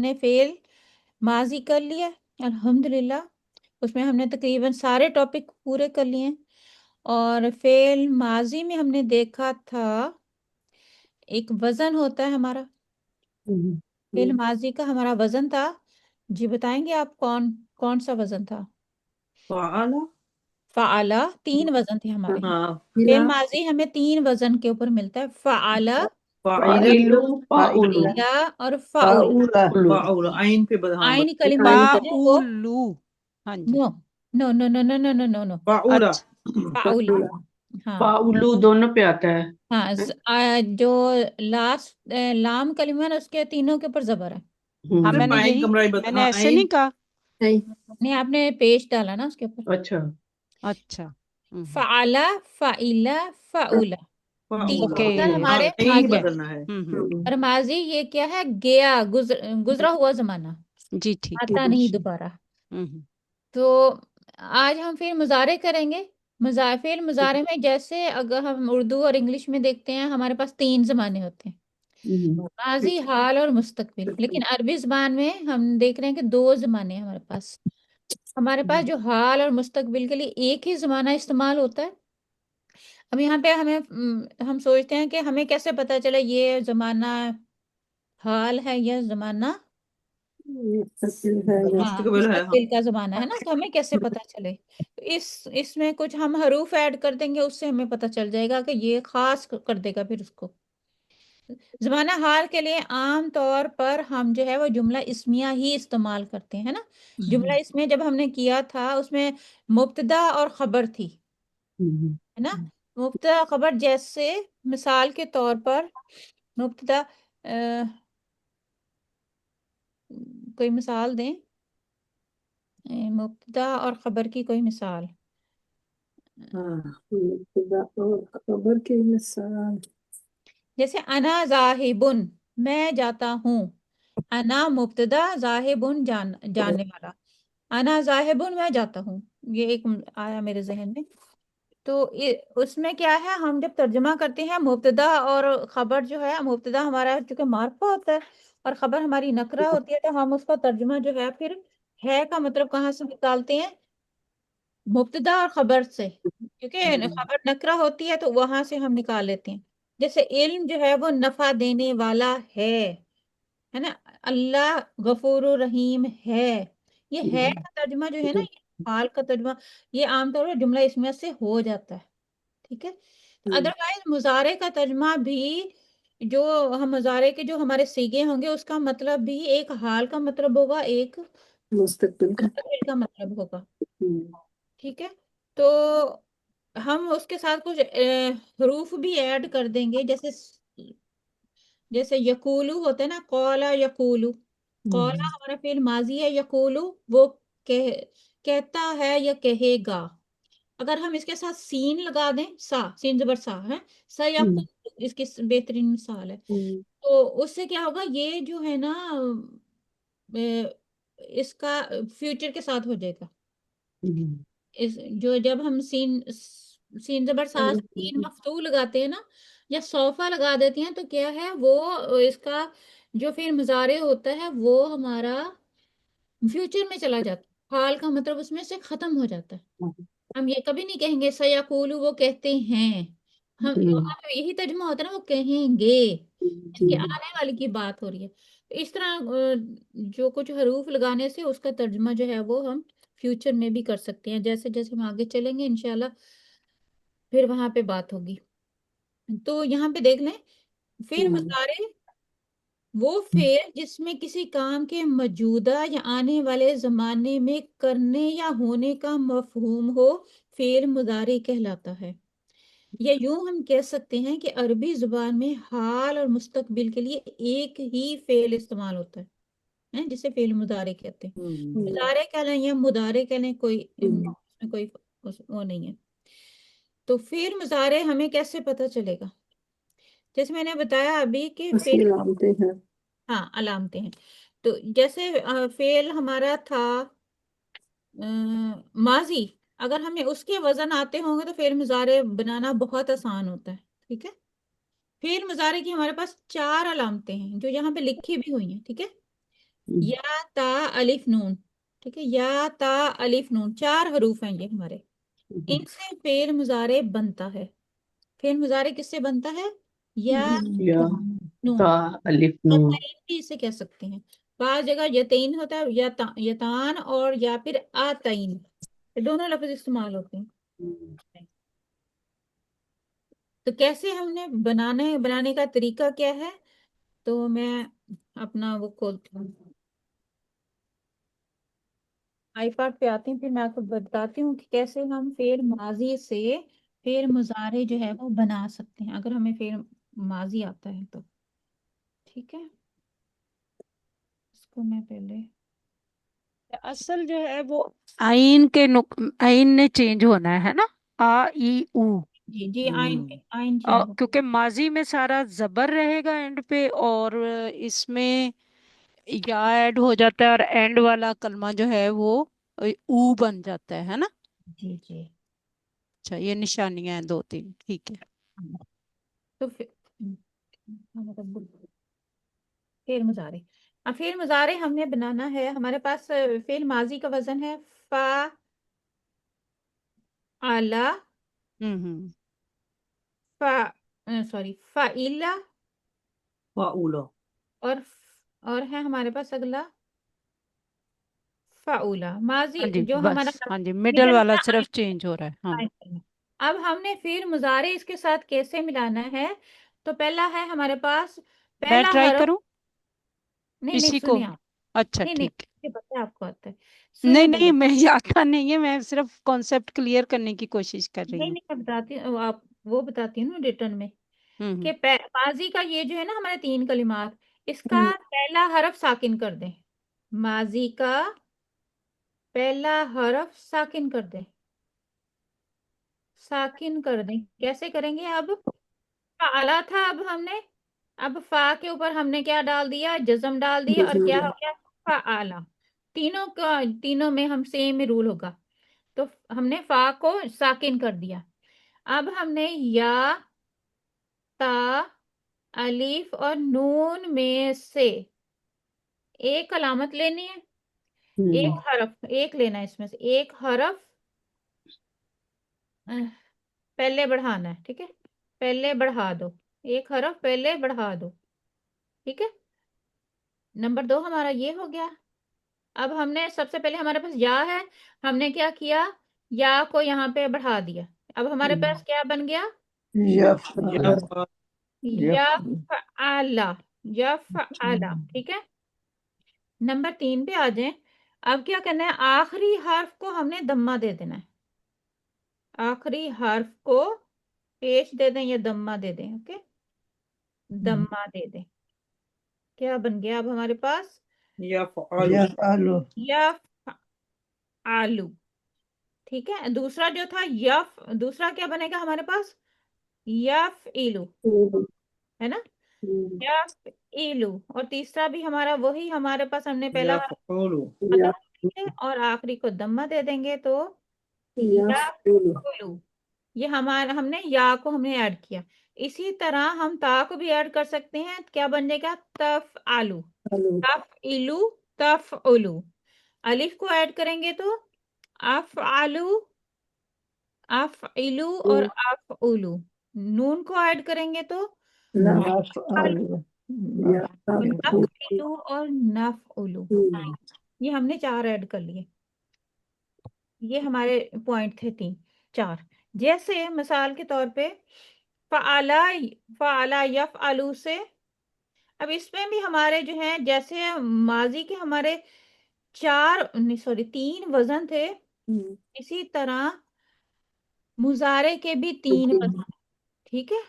نے فعل ماضی کر لیا الحمدللہ، اس میں ہم نے تقریباً سارے ٹاپک پورے کر لیے ہیں۔ اور فعل ماضی میں ہم نے دیکھا تھا ایک وزن ہوتا ہے ہمارا، فعل ماضی کا ہمارا وزن تھا، جی بتائیں گے آپ کون سا وزن تھا؟ فعلا، فعلا، 3 وزن تھے ہمارے ہاں، ہاں، فعل ماضی ہمیں 3 وزن کے اوپر ملتا ہے، فعلا، فاعل، فاعل، فعلا اور فعولا۔ فاعل عین پہ ہاں آئین بس کلمات جو ہے وہ فاعولو، ہاں جی، نو نو نو نو نو نو نو نو نو فاعولا، اچھا، فعولا، ہاں فاولو دونوں پہ آتا ہے۔ ہاں جو لاسٹ لام کلمہ ہے نا، اس کے تینوں کے اوپر زبر ہے۔ ہاں صرف عین کمرہ میں نے ایسے عین نہیں کہا، نہیں، آپ نے پیش ڈالا نا اس کے اوپر، اچھا اچھا، فعلا، فعیلا، فعولا، فاعولا، اوکے، تین ہاں ہمارے عین ہی ماضی ہے۔ بدلنا ہے۔ اور ماضی یہ کیا ہے؟ گیا، گزرا ہوا زمانہ، جی ٹھیک ہے، آتا نہیں دوبارہ۔ تو آج ہم پھر مضارع کریں گے۔ فعل مضارع میں جیسے اگر ہم اردو اور انگلش میں دیکھتے ہیں ہمارے پاس 3 زمانے ہوتے ہیں، ماضی، حال اور مستقبل، لیکن عربی زبان میں ہم دیکھ رہے ہیں کہ 2 زمانے ہیں ہمارے پاس۔ ہمارے پاس جو حال اور مستقبل کے لیے ایک ہی زمانہ استعمال ہوتا ہے۔ اب یہاں پہ ہم سوچتے ہیں کہ ہمیں کیسے پتا چلے یہ زمانہ حال ہے یا زمانہ مستقبل ہے، ہاں مستقبل کا زمانہ ہے نا، تو ہمیں کیسے پتا چلے؟ اس میں کچھ ہم حروف ایڈ کر دیں گے، اس سے ہمیں پتا چل جائے گا کہ یہ خاص کر دے گا پھر اس کو۔ زمانہ حال کے لیے عام طور پر ہم جو ہے وہ جملہ اسمیہ ہی استعمال کرتے ہیں نا۔ جملہ اسمیہ جب ہم نے کیا تھا اس میں مبتدا اور خبر تھی، ہے نا۔ مبتدا خبر جیسے مثال کے طور پر مبتدا کوئی مثال دیں، مبتدا اور خبر کی کوئی مثال۔ مبتدا اور خبر کی مثال، جیسے انا ذاہبن، میں جاتا ہوں، انا مبتدا، ذاہبن جاننے والا، انا ذاہبن میں جاتا ہوں، یہ ایک آیا میرے ذہن میں۔ تو اس میں کیا ہے، ہم جب ترجمہ کرتے ہیں مبتدا اور خبر جو ہے، مبتدا ہمارا چونکہ معرفہ ہوتا ہے اور خبر ہماری نکرہ ہوتی ہے، تو ہم اس کا ترجمہ جو ہے پھر ہے کا مطلب کہاں سے نکالتے ہیں؟ مبتدا اور خبر سے، کیونکہ خبر نکرہ ہوتی ہے تو وہاں سے ہم نکال لیتے ہیں۔ جیسے علم جو ہے وہ نفع دینے والا ہے نا، اللہ غفور و رحیم ہے، یہ ہے کا ترجمہ جو ہے نا، یہ حال کا ترجمہ، یہ عام طور پر جملہ اسمیہ سے ہو جاتا ہے، ٹھیک ہے۔ ادروائز مضارع کا ترجمہ بھی، جو ہم مضارع کے جو ہمارے صیغے ہوں گے اس کا مطلب بھی ایک حال کا مطلب ہوگا، ایک مستقبل کا۔ مستقبل کا مطلب ہوگا، ٹھیک ہے۔ تو ہم اس کے ساتھ کچھ حروف بھی ایڈ کر دیں گے، جیسے یقولو ہوتا ہے نا، قولا یقولو، قولا ہمارا فعل ماضی ہے، یقولو وہ کہتا ہے یا کہے گا۔ اگر ہم اس کے ساتھ سین لگا دیں، سین زبر سا ہے، سیقول اس کی بہترین مثال ہے، تو اس سے کیا ہوگا، یہ جو ہے نا اس کا فیوچر کے ساتھ ہو جائے گا۔ جو جب ہم سین زبر سا سین مفتوح لگاتے ہیں نا، یا صوفہ لگا دیتے ہیں، تو کیا ہے وہ اس کا جو پھر مضارع ہوتا ہے وہ ہمارا فیوچر میں چلا جاتا ہے، حال کا مطلب اس میں سے ختم ہو جاتا ہے۔ ہم یہ کبھی نہیں کہیں گے سیقولو وہ کہتے ہیں، ہم وہاں پہ یہی ترجمہ ہوتا ہے نا، وہ کہیں گے، ان کے آنے والی کی بات ہو رہی ہے۔ تو اس طرح جو کچھ حروف لگانے سے اس کا ترجمہ جو ہے وہ ہم فیوچر میں بھی کر سکتے ہیں، جیسے جیسے ہم آگے چلیں گے انشاءاللہ پھر وہاں پہ بات ہوگی۔ تو یہاں پہ دیکھ لیں، فعل مضارع وہ فعل جس میں کسی کام کے موجودہ یا آنے والے زمانے میں کرنے یا ہونے کا مفہوم ہو، فعل مضارع کہلاتا ہے۔ یا یوں ہم کہہ سکتے ہیں کہ عربی زبان میں حال اور مستقبل کے لیے ایک ہی فعل استعمال ہوتا ہے، جسے فعل مضارع کہتے ہیں۔ مضارع کہہ لیں یا مضارع کہہ لیں، اس میں کوئی وہ نہیں ہے۔ تو فعل مضارع ہمیں کیسے پتہ چلے گا؟ جیسے میں نے بتایا ابھی کہ اس کی علامتیں ہیں۔ ہاں علامتیں ہیں۔ تو جیسے فعل ہمارا تھا ماضی، اگر ہمیں اس کے وزن آتے ہوں گے تو فعل مضارع بنانا بہت آسان ہوتا ہے، ٹھیک ہے۔ فعل مضارع کی ہمارے پاس 4 علامتیں ہیں جو یہاں پہ لکھی بھی ہوئی ہیں، ٹھیک ہے۔ या ता अलिफ नून, ठीक है, या ता अलिफ नून, 4 हरूफ हैं ये हमारे। इनसे फेर मुजारे बनता है। फेर मुजारे किससे बनता है? या या नून। ता अलिफ नून। यतईन भी इसे कह सकते हैं। बार जगह यतईन होता है, यतान और या फिर आतईन, ये दोनों लफ्ज इस्तेमाल होते हैं। तो कैसे हमने बनाने का तरीका क्या है? तो मैं अपना वो खोलती हूँ, आईपैड पे आती हूँ, फिर मैं आपको बताती हूँ कि कैसे हम फेर माजी से फेर मुजारे जो है वो बना सकते हैं, अगर हमें फेर माजी आता है तो। ठीक है, इसको मैं पहले, असल जो है वो आइन ने चेंज होना है ना, आ ई उ। जी जी, आइन आइन चेंज हो। क्योंकि माजी में सारा जबर रहेगा एंड पे, और इसमें या ऐड हो जाता है, और एंड वाला कलमा जो है वो ऊ बन जाता है ना। जी जी। अच्छा, ये निशानियां हैं 2 3, ठीक है। तो फिर मतलब फेर मुजारे, अब फेर मुजारे हमने बनाना है, हमारे पास फेर माजी का वजन है फा आला, हम्म। फा सॉरी फाइला, फाउला। और और है हमारे पास अगला फाउला। माजी हाँ जी, जो हमारा बस हाँ जी, मिडल मिडल वाला वाला सिर्फ चेंज हो रहा है, हाँ। आइन। अब हमने फिर मुजारे इसके साथ कैसे मिलाना है? तो पहला है हमारे पास, मैं पहला ट्राई हरफ, करूं नहीं नहीं इसी को? सुनिए आप, अच्छा, नहीं नहीं, ठीक ये पता है आपको आता है, है। नहीं सुनिए नहीं, पहले। मैं आता नहीं है, मैं सिर्फ कॉन्सेप्ट क्लियर करने की कोशिश कर रही नहीं हूँ। नहीं, मैं बताती हूँ, आप वो बताती हूँ ना रिटर्न में, हम्म। कि माजी का ये जो है ना हमारे 3 कलिमात, इसका पहला हरफ साकिन कर दें। माजी का पहला हरफ साकिन कर दें, साकिन कर दें। कैसे करेंगे? अब आला था, अब हमने, अब फा के ऊपर हमने क्या डाल दिया? जज्म डाल दिया, और क्या हो गया? फा आला। तीनों का, तीनों में हम सेम रूल होगा। तो हमने फा को साकिन कर दिया। अब हमने या ता अलीफ और नून में से एक अलामत लेनी है, एक हरफ एक लेना है, इसमें से एक हरफ अह, पहले बढ़ाना है, ठीक है, पहले बढ़ा दो, एक हरफ पहले बढ़ा दो, ठीक है। नंबर 2 हमारा ये हो गया। अब हमने सबसे पहले, हमारे पास या है, हमने क्या किया? या को यहाँ पे बढ़ा दिया। अब हमारे पास क्या बन गया? यफअल। यफ़अला, यफ़अला, ठीक है। नंबर 3 पे आ जाए। अब क्या करना है? आखिरी हर्फ को हमने दम्मा दे देना है, आखिरी हर्फ को पेश दे दें या दम्मा दे दें, ओके, दम्मा दे दें। क्या बन गया अब हमारे पास? यफअल। यफ़अलु, ठीक है। दूसरा जो था दूसरा क्या बनेगा हमारे पास? यफ इलू, है ना, यफ इलू। और तीसरा भी हमारा वही, हमारे पास हमने पहला वाला यफअलु। खत्म करेंगे और आखिरी को दम्मा दे देंगे, तो यफ, ये हमारा, हमने या को हमने ऐड किया। इसी तरह हम ता को भी ऐड कर सकते हैं। क्या बन जाएगा? तफ आलू, तफ इलू, तफ उलू। अलिफ को ऐड करेंगे तो अफ आलू, अफ इलू और अफ उलू। नून को ऐड करेंगे तो अफअलू, नफ इलू और नफ उलू। ये हमने 4 ऐड कर लिए। ये हमारे पॉइंट थे 4। जैसे मिसाल के तौर पे फ़अला, फ़अला यफ़अलु से, अब इसमें भी हमारे जो हैं, जैसे माजी के हमारे 4 नहीं सॉरी 3 वजन थे, इसी तरह मुजारे के भी 3 वजन, ठीक है।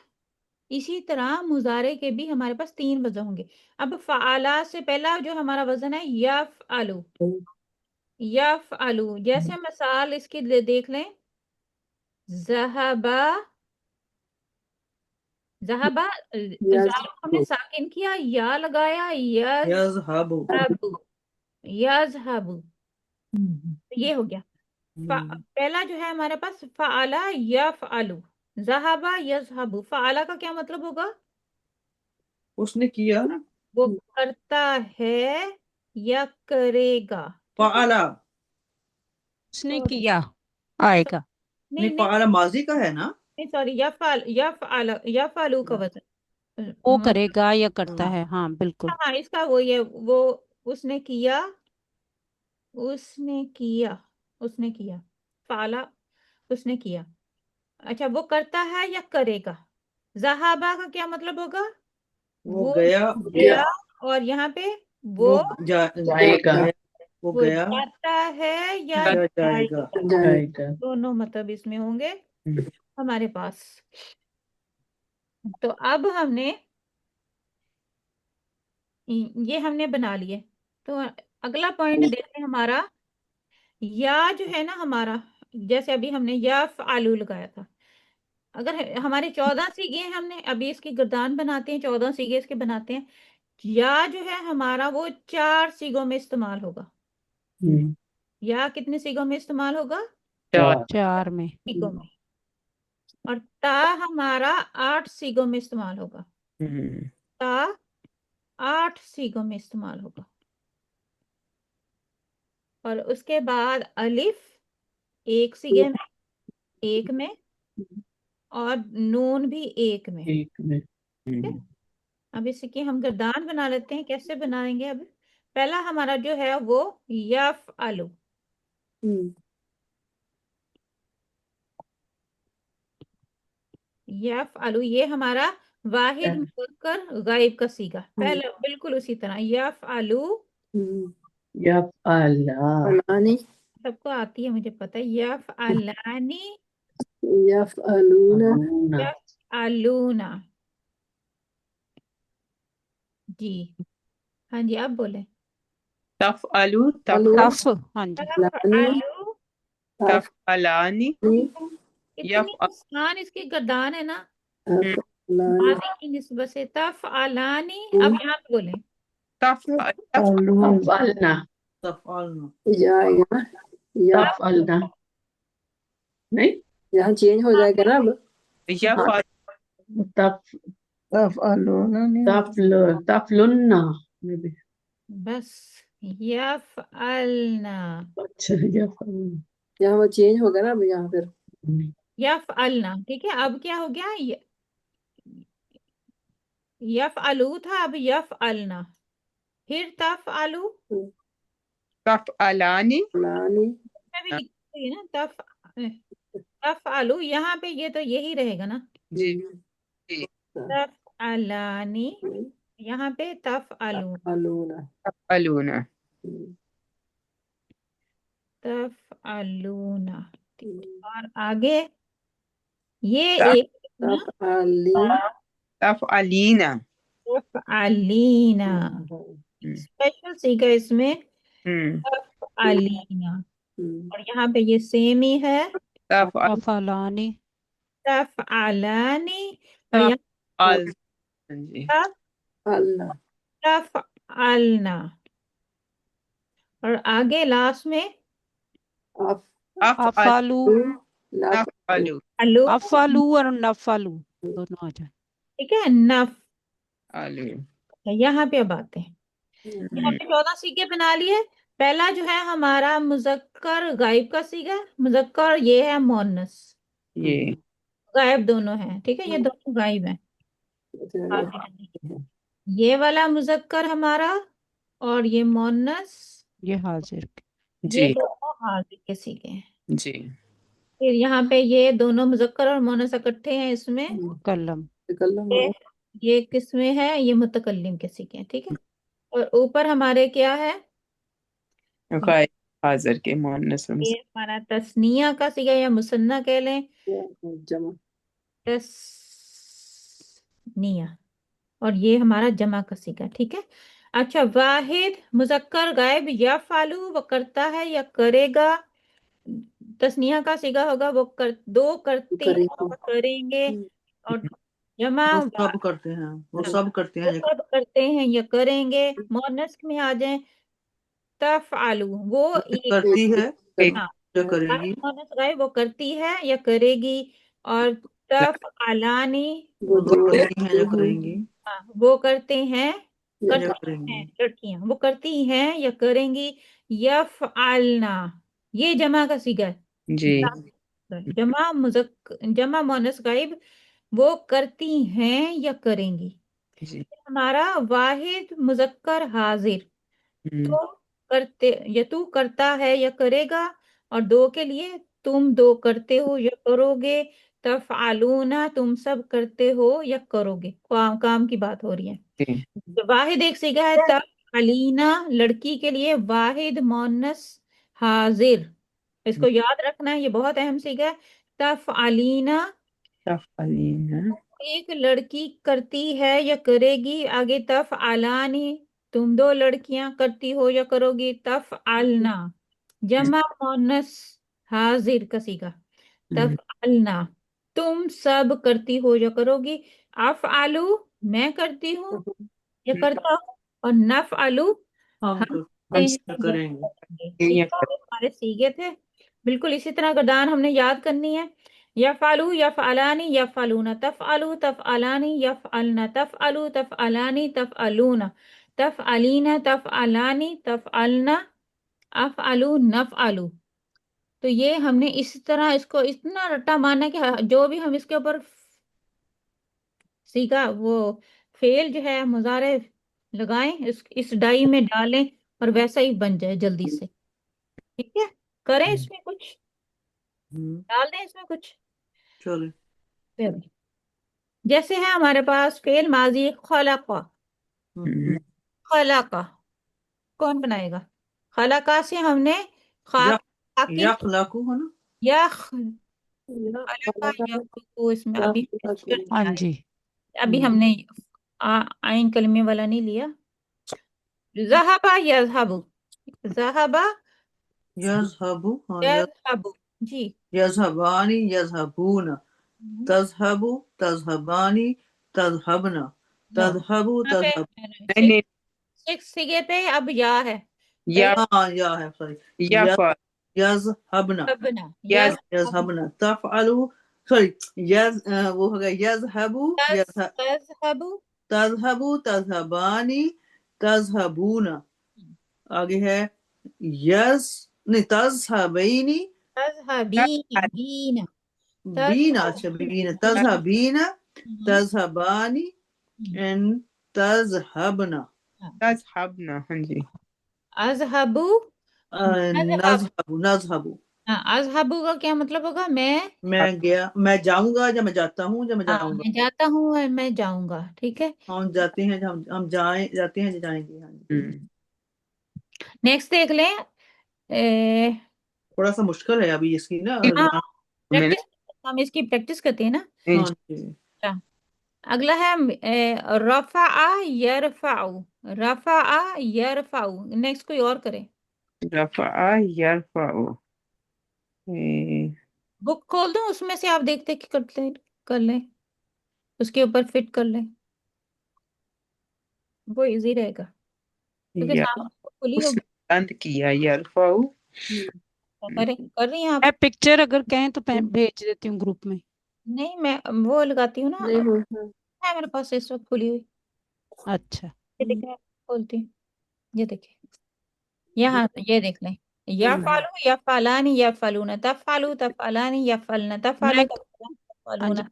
इसी तरह मुजारे के भी हमारे पास 3 वजन होंगे। अब फ़अला से पहला जो हमारा वजन है यफ़अलु, यफ़अलु। जैसे मिसाल इसकी देख लें, ज़हबा, ज़हबा, ज़ाल को हमने साकिन किया, या लगाया, यज़हबु। यज़हबु, ये हो गया। पहला जो है हमारे पास फ़अला यफ़अलु, ज़हबा यज़हबु। फ़अला का क्या मतलब होगा? उसने किया ना। वो करता है یا کرے گا، ٹھیک ہے؟ فعلا اس نے سوری کیا آئے گا. نہیں نہیں، فعلا ماضی کا ہے نا؟ نہیں سوری، یا فالو کا وزن وہ کرے گا یا کرتا ہاں ہے، ہاں بالکل. ہاں اس کا وہی ہے، وہ اس نے کیا، اس نے کیا، اس نے کیا، فعلا اس نے کیا. اچھا وہ کرتا ہے یا کرے گا؟ ذہابہ کا کیا مطلب ہوگا؟ وہ وہ گیا، گیا، اور یہاں پہ وہ وہ جائے گا، گیا، وہ وہ گیا جاتا ہے یا یا جائے جائے گا۔ گا، جائے گا. دونوں مطلب اس میں ہوں گے ہمارے پاس. تو اب ہم نے یہ ہم نے بنا لیے. تو اگلا پوائنٹ دیکھیں ہمارا، یا جو ہے نا ہمارا، جیسے ابھی ہم نے یا فعلو لگایا تھا، اگر ہمارے 14 سیگے ہیں، ہم نے ابھی اس کی گردان بناتے ہیں، 14 سیگے اس کے بناتے ہیں. یا جو ہے ہمارا وہ 4 سیگوں میں استعمال ہوگا. یا کتنے سیگوں میں استعمال ہوگا؟ 4 میں. سیگوں میں. اور تا ہمارا 8 سیگوں میں استعمال ہوگا. تا 8 سیگوں میں استعمال ہوگا. اور اس کے بعد الف 1 سیگے میں، 1 میں، اور نون بھی 1 میں. ایک میں. ٹھیک ہے؟ اب اس کی ہم گردان بنا لیتے ہیں. کیسے بنائیں گے؟ اب پہلا ہمارا جو ہے وہ یفعلو، یفعلو یہ ہمارا واحد مذکر غائب کا صیغہ، پہلا بالکل اسی طرح یفعلو. یفعلا. فلانی سب کو آتی ہے مجھے پتہ ہے. یفعلانی، یفعلون یفعلونا. جی ہاں جی آپ بولیں. تفعلو، تف، ہاں جی. فلانی تفعلو، تفعلانی، کتنی یفعل، آسان اس کی گردان ہے نا، فلانی ماضی کی نسبت سے. تفعلانی، اب یہاں پہ بولیں. یفعلون تفعلنا. تفعلنا جائے گا یا تفعلنا نہیں. یہاں چینج ہو جائے گا نا اب. یفعل، تف تفعلون تفلنا میں بھی. بس یفعلنا، اچھا یفعلنا. یہاں وہ چینج ہوگا نا اب یہاں پھر. یفعلنا. ٹھیک ہے، اب کیا ہو گیا؟ یفعلو تھا، اب یفعلنا. پھر تفعلو تفعلانی، فلانی میں بھی لکھی ہے نا، تفعلو. یہاں پہ یہ تو یہی رہے گا نا، جی تفعلانی. یہاں پہ تفعلون، فلون تفعلون. تفعلون. اور آگے یہ ایک نا، تفعلین تفعلین. تفعلینا. اسپیشل سیکھا اس میں، تفعلینا. اور یہاں پہ یہ سیم ہی ہے، تفعل، افعلانی. تفعلانی. اور یہاں تفعل. جی اللہ تفعلنا. اور آگے لاسٹ میں افعل، افعلو، نفعلو، الو. افعلو اور نفعلو دونوں آ جائیں. ٹھیک ہے، نف. علو. یہاں پہ اب آتے ہیں، یہاں پہ 14 سیگے بنا لیے. پہلا جو ہے ہمارا مذکر غائب کا سیگا، مذکر یہ ہے مؤنث، یہ غائب دونوں ہیں. ٹھیک ہے، یہ دونوں غائب ہیں. یہ والا مذکر ہمارا اور یہ مؤنث، یہ حاضر. یہ جی دونوں حاضر کے سیگے ہیں. جی پھر یہاں پہ یہ دونوں مذکر اور مؤنث اکٹھے ہیں اس میں. کلم. یہ کس میں ہے؟ یہ متکلم کے سیگے ہیں. ٹھیک ہے. اور اوپر ہمارے کیا ہے؟ غائب حاضر کے مؤنث یہ ہمارا تثنیہ کا سیگا یا مثنیٰ کہہ لیں، جمع تثنیہ. اور یہ ہمارا جمع کا سیگا. ٹھیک ہے. اچھا واحد مذکر غائب یا فالو، وہ کرتا ہے یا کرے گا. تثنیہ کا سیگا ہوگا وہ دو کرتے کرے ہیں، وہ کریں گے. اور جمع وہ سب کرتے ہیں، وہ سب کرتے وہ ہیں۔ سب کرتے ہیں یا کریں گے. مؤنث میں آ جائیں، تفعلو وہ ایک. کرتی ہے ایک. ہاں یا کرے گی، مؤنث غائب وہ کرتی ہے یا کرے گی. اور تفعلانی وہ وہ دو کرتی ہیں یا کریں گی، وہ کرتے ہیں या करती करेंगे। हैं लड़कियां, वो करती हैं या करेंगी। यफ़अलना, ये जमा का सीगा है, जी जमा मुअन्नस गायब, वो करती हैं या करेंगी। जी हमारा वाहिद मुज़क्कर हाजिर, हम्म तो करते या तू करता है या करेगा, और दो के लिए तुम दो करते हो या करोगे। तफ़अलूना, तुम सब करते हो या करोगे, काम की बात हो रही है। जी वाहिद एक सीगा है, तफ़अलीना लड़की के लिए वाहिद मोनस हाजिर, इसको याद रखना है, ये बहुत अहम सीगा है। तफ़अलीना, तफ़अलीना एक लड़की करती है या करेगी, आगे तफ़अलानी, तुम दो लड़कियां करती हो या करोगी। तफ़अलना, जमा मोनस हाजिर का सीगा। तफ़अलना, तुम सब करती हो या करोगी। अफ़अलु, मैं करती हूँ या करता हूँ, और नफ़अलु, हम हम कर करते हम हैं या या करेंगे। करेंगे। ये ठीक है, ये हमारे सीगे थे। बिल्कुल इसी तरह गर्दान हमने याद करनी है। यफ़अलु यफ़अलानी यफ़अलूना, तफ़अलु तफ़अलानी यफ़अलना, तफ़अलु तफ़अलानी तफ़अलूना, तफ़अलीना तफ़अलानी तफ़अलना, अफ़अलु नफ़अलु। तो ये हमने इस तरह इसको इतना रट्टा मारना कि जो भी हम इसके ऊपर सीखा वो फेल जो है मुजारे लगाएं, इस डाई में डालें, और वैसा ही बन जाए जल्दी से। ठीक है, करें इसमें कुछ, हम्म, डाल दें इसमें कुछ। चले। फिर जैसे है हमारे पास फेल माजी खलका, हम्म, खलका कौन बनाएगा। खलका से हमने या खाक खाकिन यखलकु है ना। या खलका या या को इसमें अभी या हाँ नहीं जी। आया। अभी हमने आइन कलमे वाला नहीं लिया। ज़हबा यज़हबु, ज़हबा यज़हबु, हाँ यज़हबु, जी। यज़हबानी यज़हबून, तज़हबु तज़हबानी तज़हबना, नो, तज़हबु यहाँ पे तज़हब। नहीं नहीं सिक्स सिगे पे अब या है, या हाँ या है, सॉरी। या फा यज़हबना, यज़हबना, या यज़हबना तफ़अलु, सॉरी। वो हो गया यज़हबु तज़हबु, तज़हबु तज़हबानी तज़हबूना। आगे है यज़, नहीं, तज़हबैनी, तज़हबीना, बीना, बीना, अच्छा बीना, तज़हबीना हम्म, तज़हबानी एंड तज़हबना, तज़हबना हाँ जी अज़हबु, नज़हबु। नज़हबु नज़हबु। हाँ, अज़हबु का क्या मतलब होगा, मैं, मैं गया, मैं जाऊंगा, जब मैं जाता हूँ, जब मैं हाँ जाऊंगा। मैं जाता हूँ और मैं जाऊंगा। ठीक है, हम जाते हैं, जब हम जाते हैं, जब जाएंगे। हाँ जी। नेक्स्ट देख लें। ए, थोड़ा सा मुश्किल है अभी इसकी ना। हाँ, मैंने प्रैक्टिस, हम इसकी प्रैक्टिस करते हैं ना। हाँ जी। अच्छा, अगला है रफा यरफाउ, रफा यरफाउ। नेक्स्ट कोई और करे। रफ़ा यरफ़अ बुक खोल दो, उसमें से आप देखते कि करते कर लें, उसके ऊपर फिट कर लें, वो इजी रहेगा, क्योंकि या सामने तो खुली उसने होगी। बंद किया यरफ़अ करें, कर रही हैं आप। मैं पिक्चर अगर कहें तो भेज देती हूँ ग्रुप में। नहीं, मैं वो लगाती हूँ ना, नहीं हो है मेरे पास इस वक्त खुली हुई। अच्छा। ये देखें, खोलती हूँ, ये देखें, यहाँ ये देख लें। या फालू या फालानी या फालूना, तब फालू तब फालानी या फलना, तब फालो मैं तब हाँ फालूना, जी।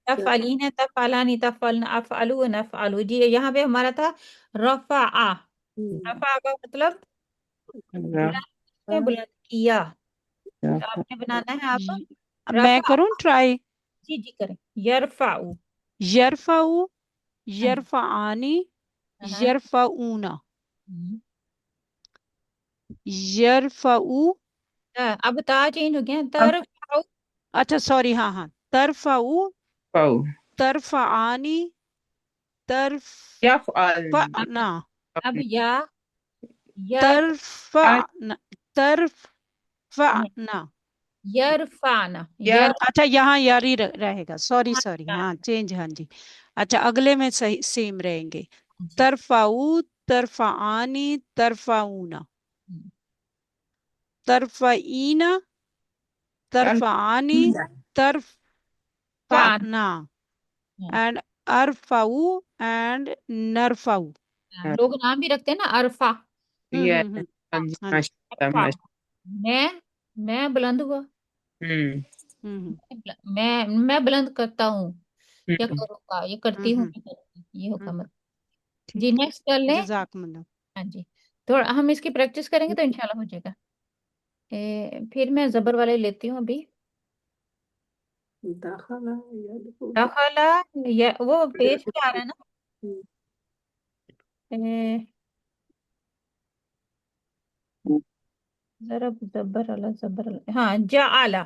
तब फालीना तब फालानी तब फलना, अफअलू नफअलू। जी, यहाँ पे हमारा था रफा। रफा का मतलब बुलंद किया, तो आपने बनाना है आप मैं रफा। करूँ ट्राई। जी जी करें, यरफाऊ। यरफाऊ, हाँ, यरफानी, हाँ, यरफाऊना, हम्म। यरफाऊ। अब ता चेंज हो गया, अब तरफाऊ। अच्छा सॉरी, हाँ हाँ, तरफाऊ, फ़अ तरफानी, यफ़अल तरफना, अब या तरफना, तरफना। यरफाना, या अच्छा यहाँ यारी रहेगा, सॉरी सॉरी, हाँ चेंज, हाँ जी। अच्छा अगले में सही सेम रहेंगे। तरफाऊ, तरफानी, तरफाऊना, तरफईना, तरफानी, फान, तरफना, एंड अरफाऊ एंड नरफाऊ। लोग नाम भी रखते हैं ना, अरफा। या हम्म। हाँ जी, हाँ जी। माशाल्लाह अरफा। माशाल्लाह। मैं बुलंद हुआ। हम्म हम्म मैं बुलंद करता हूँ या हम्म करूँगा, ये करती हूँ, हम्म मैं करती हूँ, ये होगा हम्म। मतलब। जी ठीक है, नेक्स्ट कर लें। जजाकमुल्लाह। हाँ जी, थोड़ा हम इसकी प्रैक्टिस करेंगे तो इंशाल्लाह हो जाएगा। फिर मैं जबर वाले लेती हूँ अभी। दाखला यदखुल। दखला, या वो पेज पे आ रहा है ना। ए, जरा जबर अला, हाँ, जाआला।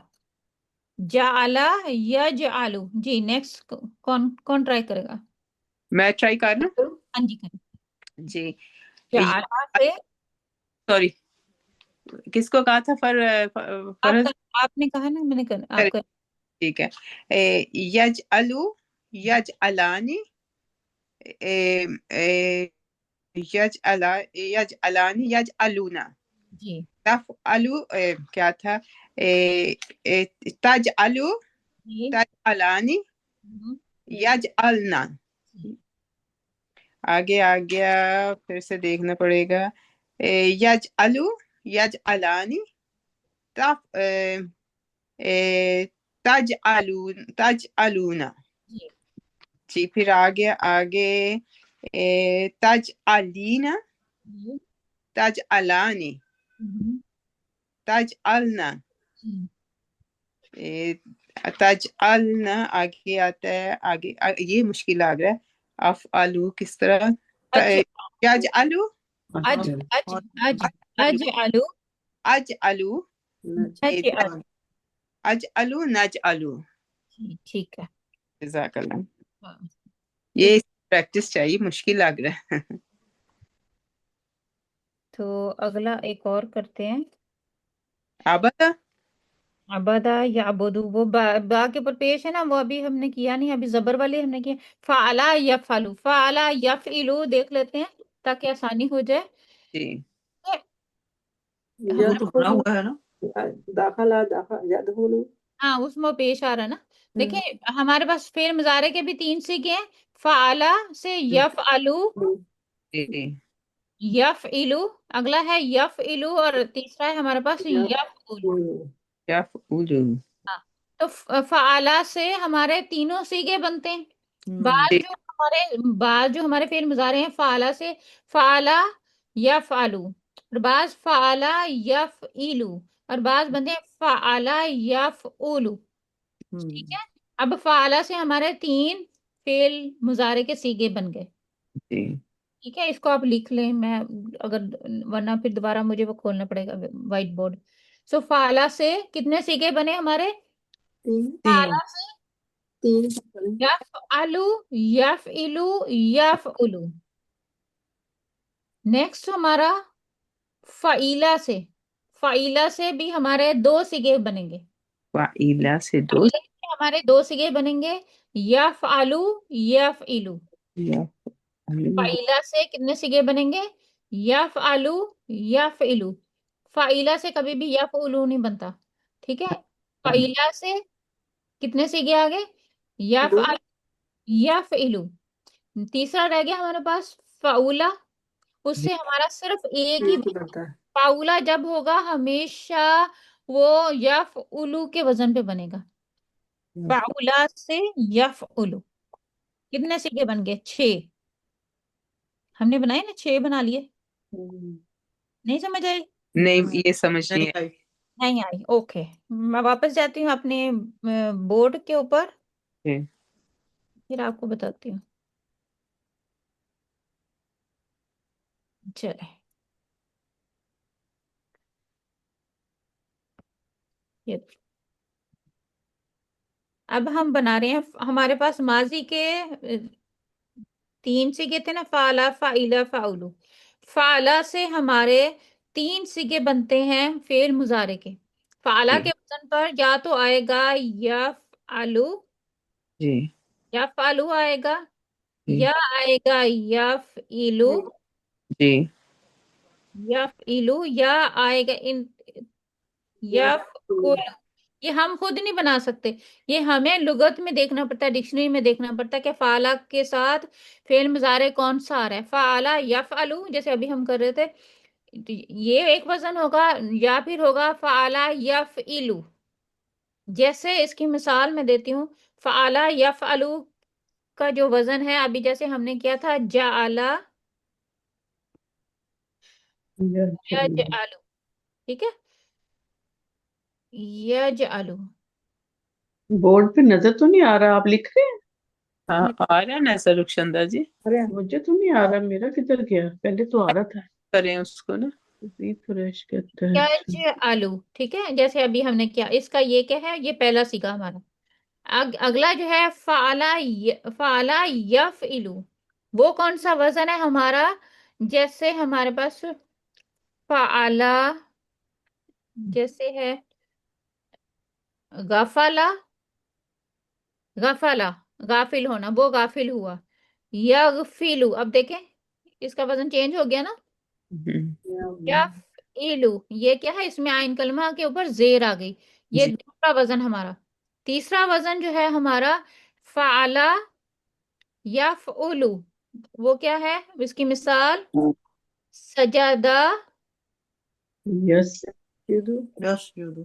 जाआला यजआलू। जी नेक्स्ट, कौन कौन ट्राई करेगा? मैं ट्राई कर लूं हाँ जी करें। जी। जाआला से, सॉरी, किसको कहा था आप फरज? आपने कहा ना, मैंने कर, आप कर। ठीक है। यज अलू, यज अलानी, यज अला, यज अलानी, यज अलूना, जी तफ अलू, क्या था, तज अलू, जी। तज अलानी, हम्म, यज अलना। जी आगे आ गया, फिर से देखना पड़ेगा। यज अलू, यज अलानी, तफ तज अलू, तज अलूना। जी जी, फिर आगे आगे, तज अलीना, जी। तज अलानी, हम्म, तज अलना, जी। तज अलना। आगे आता है, ये मुश्किल आ गया है। अफ आलू किस तरह, अच्छा, यज आलू, अज अच्छा अज अज अज आलू, अज आलू, अज आलू। अज आलू, नज आलू। जी ठीक है। जज़ाकल्लाह। हाँ, ये इस प्रैक्टिस चाहिए, मुश्किल लग रहा है। तो अगला एक और करते हैं। आबदा। अबदा या अबुदू, वो बा के ऊपर पेश है ना, वो अभी हमने किया नहीं, अभी जबर वाले हमने किया। फाला यफअलु, फाला यफइलु देख लेते हैं ताकि आसानी हो जाए। जी वो हमारे, तो बना यदखुल। हुआ है ना। दाखला दाखला यदखुल। हाँ उसमें वो पेश आ रहा है ना। देखिए हमारे पास फेर मुजारे के भी तीन सीखे हैं। फाला से यफअलु, जी यफइलु, अगला है यफइलु, और तीसरा है हमारे पास यफउलु। यदखुल। यफ़उलु। हाँ, तो फाला से हमारे तीनों सीगे बनते हैं। जी बाज जो हमारे फेर मुजारे हैं फाला से, फाला यफअलु, और बाज फाला यफइलु, और बाज बनते हैं फाला यफउलु। ठीक है। अब फाला से हमारे तीन फेल मुजारे के सीगे बन गए। जी ठीक है, इसको आप लिख लें, मैं अगर, वरना फिर दोबारा मुझे वो खोलना पड़ेगा व्हाइट बोर्ड। सो फाला से कितने सीगे बने हमारे? तीन तीन। फाला से तीन यफ आलू, यफ इलू, यफ उलू। नेक्स्ट हमारा फाइला से, फाइला से भी हमारे दो सिगे बनेंगे। वाइला से दो। फाइला से हमारे दो सिगे बनेंगे, यफ आलू, यफ इलू। यफ़अलु। फाइला से कितने सिगे बनेंगे? यफ आलू, यफ इलू। फाइला से कभी भी यफ उलू नहीं बनता। ठीक है। फाइला से कितने सिगे आ गए? यफ दो। आलू, यफ इलू। तीसरा रह गया हमारे पास फाउला, जी उससे हमारा सिर्फ एक ही एक ही बनेगा। बनता है। पाउला जब होगा हमेशा वो यफ उलू के वजन पे बनेगा। पाउला से यफ उलू, कितने सिक्के बन गए? छह। हमने बनाए ना, छह बना लिए। नहीं समझ आई? नहीं, ये समझ नहीं नहीं आई। नहीं आई, ओके। मैं वापस जाती हूँ अपने बोर्ड के ऊपर, आई। फिर आपको बताती हूँ। चले, ये अब हम बना रहे हैं, हमारे पास माजी के तीन सिगे थे ना, फाला फाइला फाउलू। फाला से हमारे तीन सिगे बनते हैं फेल मुजारे के। फाला जी के वजन पर या तो आएगा यफ आलू, जी यफ आलू आएगा, जी या आएगा यफ इलू, जी यफ इलू, या आएगा इन यफ उलू। یہ ہم خود نہیں بنا سکتے، یہ ہمیں لغت میں دیکھنا پڑتا ہے، ڈکشنری میں دیکھنا پڑتا ہے کہ فعلا کے ساتھ فعل مضارع کون سا آ رہا ہے. فعلا یفعلو جیسے ابھی ہم کر رہے تھے، یہ ایک وزن ہوگا، یا پھر ہوگا فعلا یفعلو. جیسے اس کی مثال میں دیتی ہوں، فعلا یفعلو کا جو وزن ہے ابھی جیسے ہم نے کیا تھا جعلا یجعلو، ٹھیک ہے، یجعلو. بورڈ پہ نظر تو نہیں آ رہا، آپ لکھ رہے ہیں؟ ہاں آ رہا ہے نا ایسا رخشندہ جی؟ مجھے تو نہیں آ رہا، میرا کدھر گیا؟ پہلے تو آ رہا تھا. کریں اس کو نا. ریفریش کرتا ہے. اچھا. یجعلو، ٹھیک ہے، جیسے ابھی ہم نے کیا، اس کا یہ کیا ہے، یہ پہلا صیغہ ہمارا. اگلا جو ہے فعلا یفعلو، وہ کون سا وزن ہے ہمارا؟ جیسے ہمارے پاس فعلا، جیسے ہے غفلا، غفلا غافل ہونا، وہ غافل ہوا. یغفلو، اب دیکھیں اس کا وزن چینج ہو گیا نا. یفعلو، یہ کیا ہے، اس میں عین کلمہ کے اوپر زیر آ گئی، یہ جی دوسرا وزن ہمارا. تیسرا وزن جو ہے ہمارا فعلا یفعلو، وہ کیا ہے، اس کی مثال سجدہ، یس. یسجد.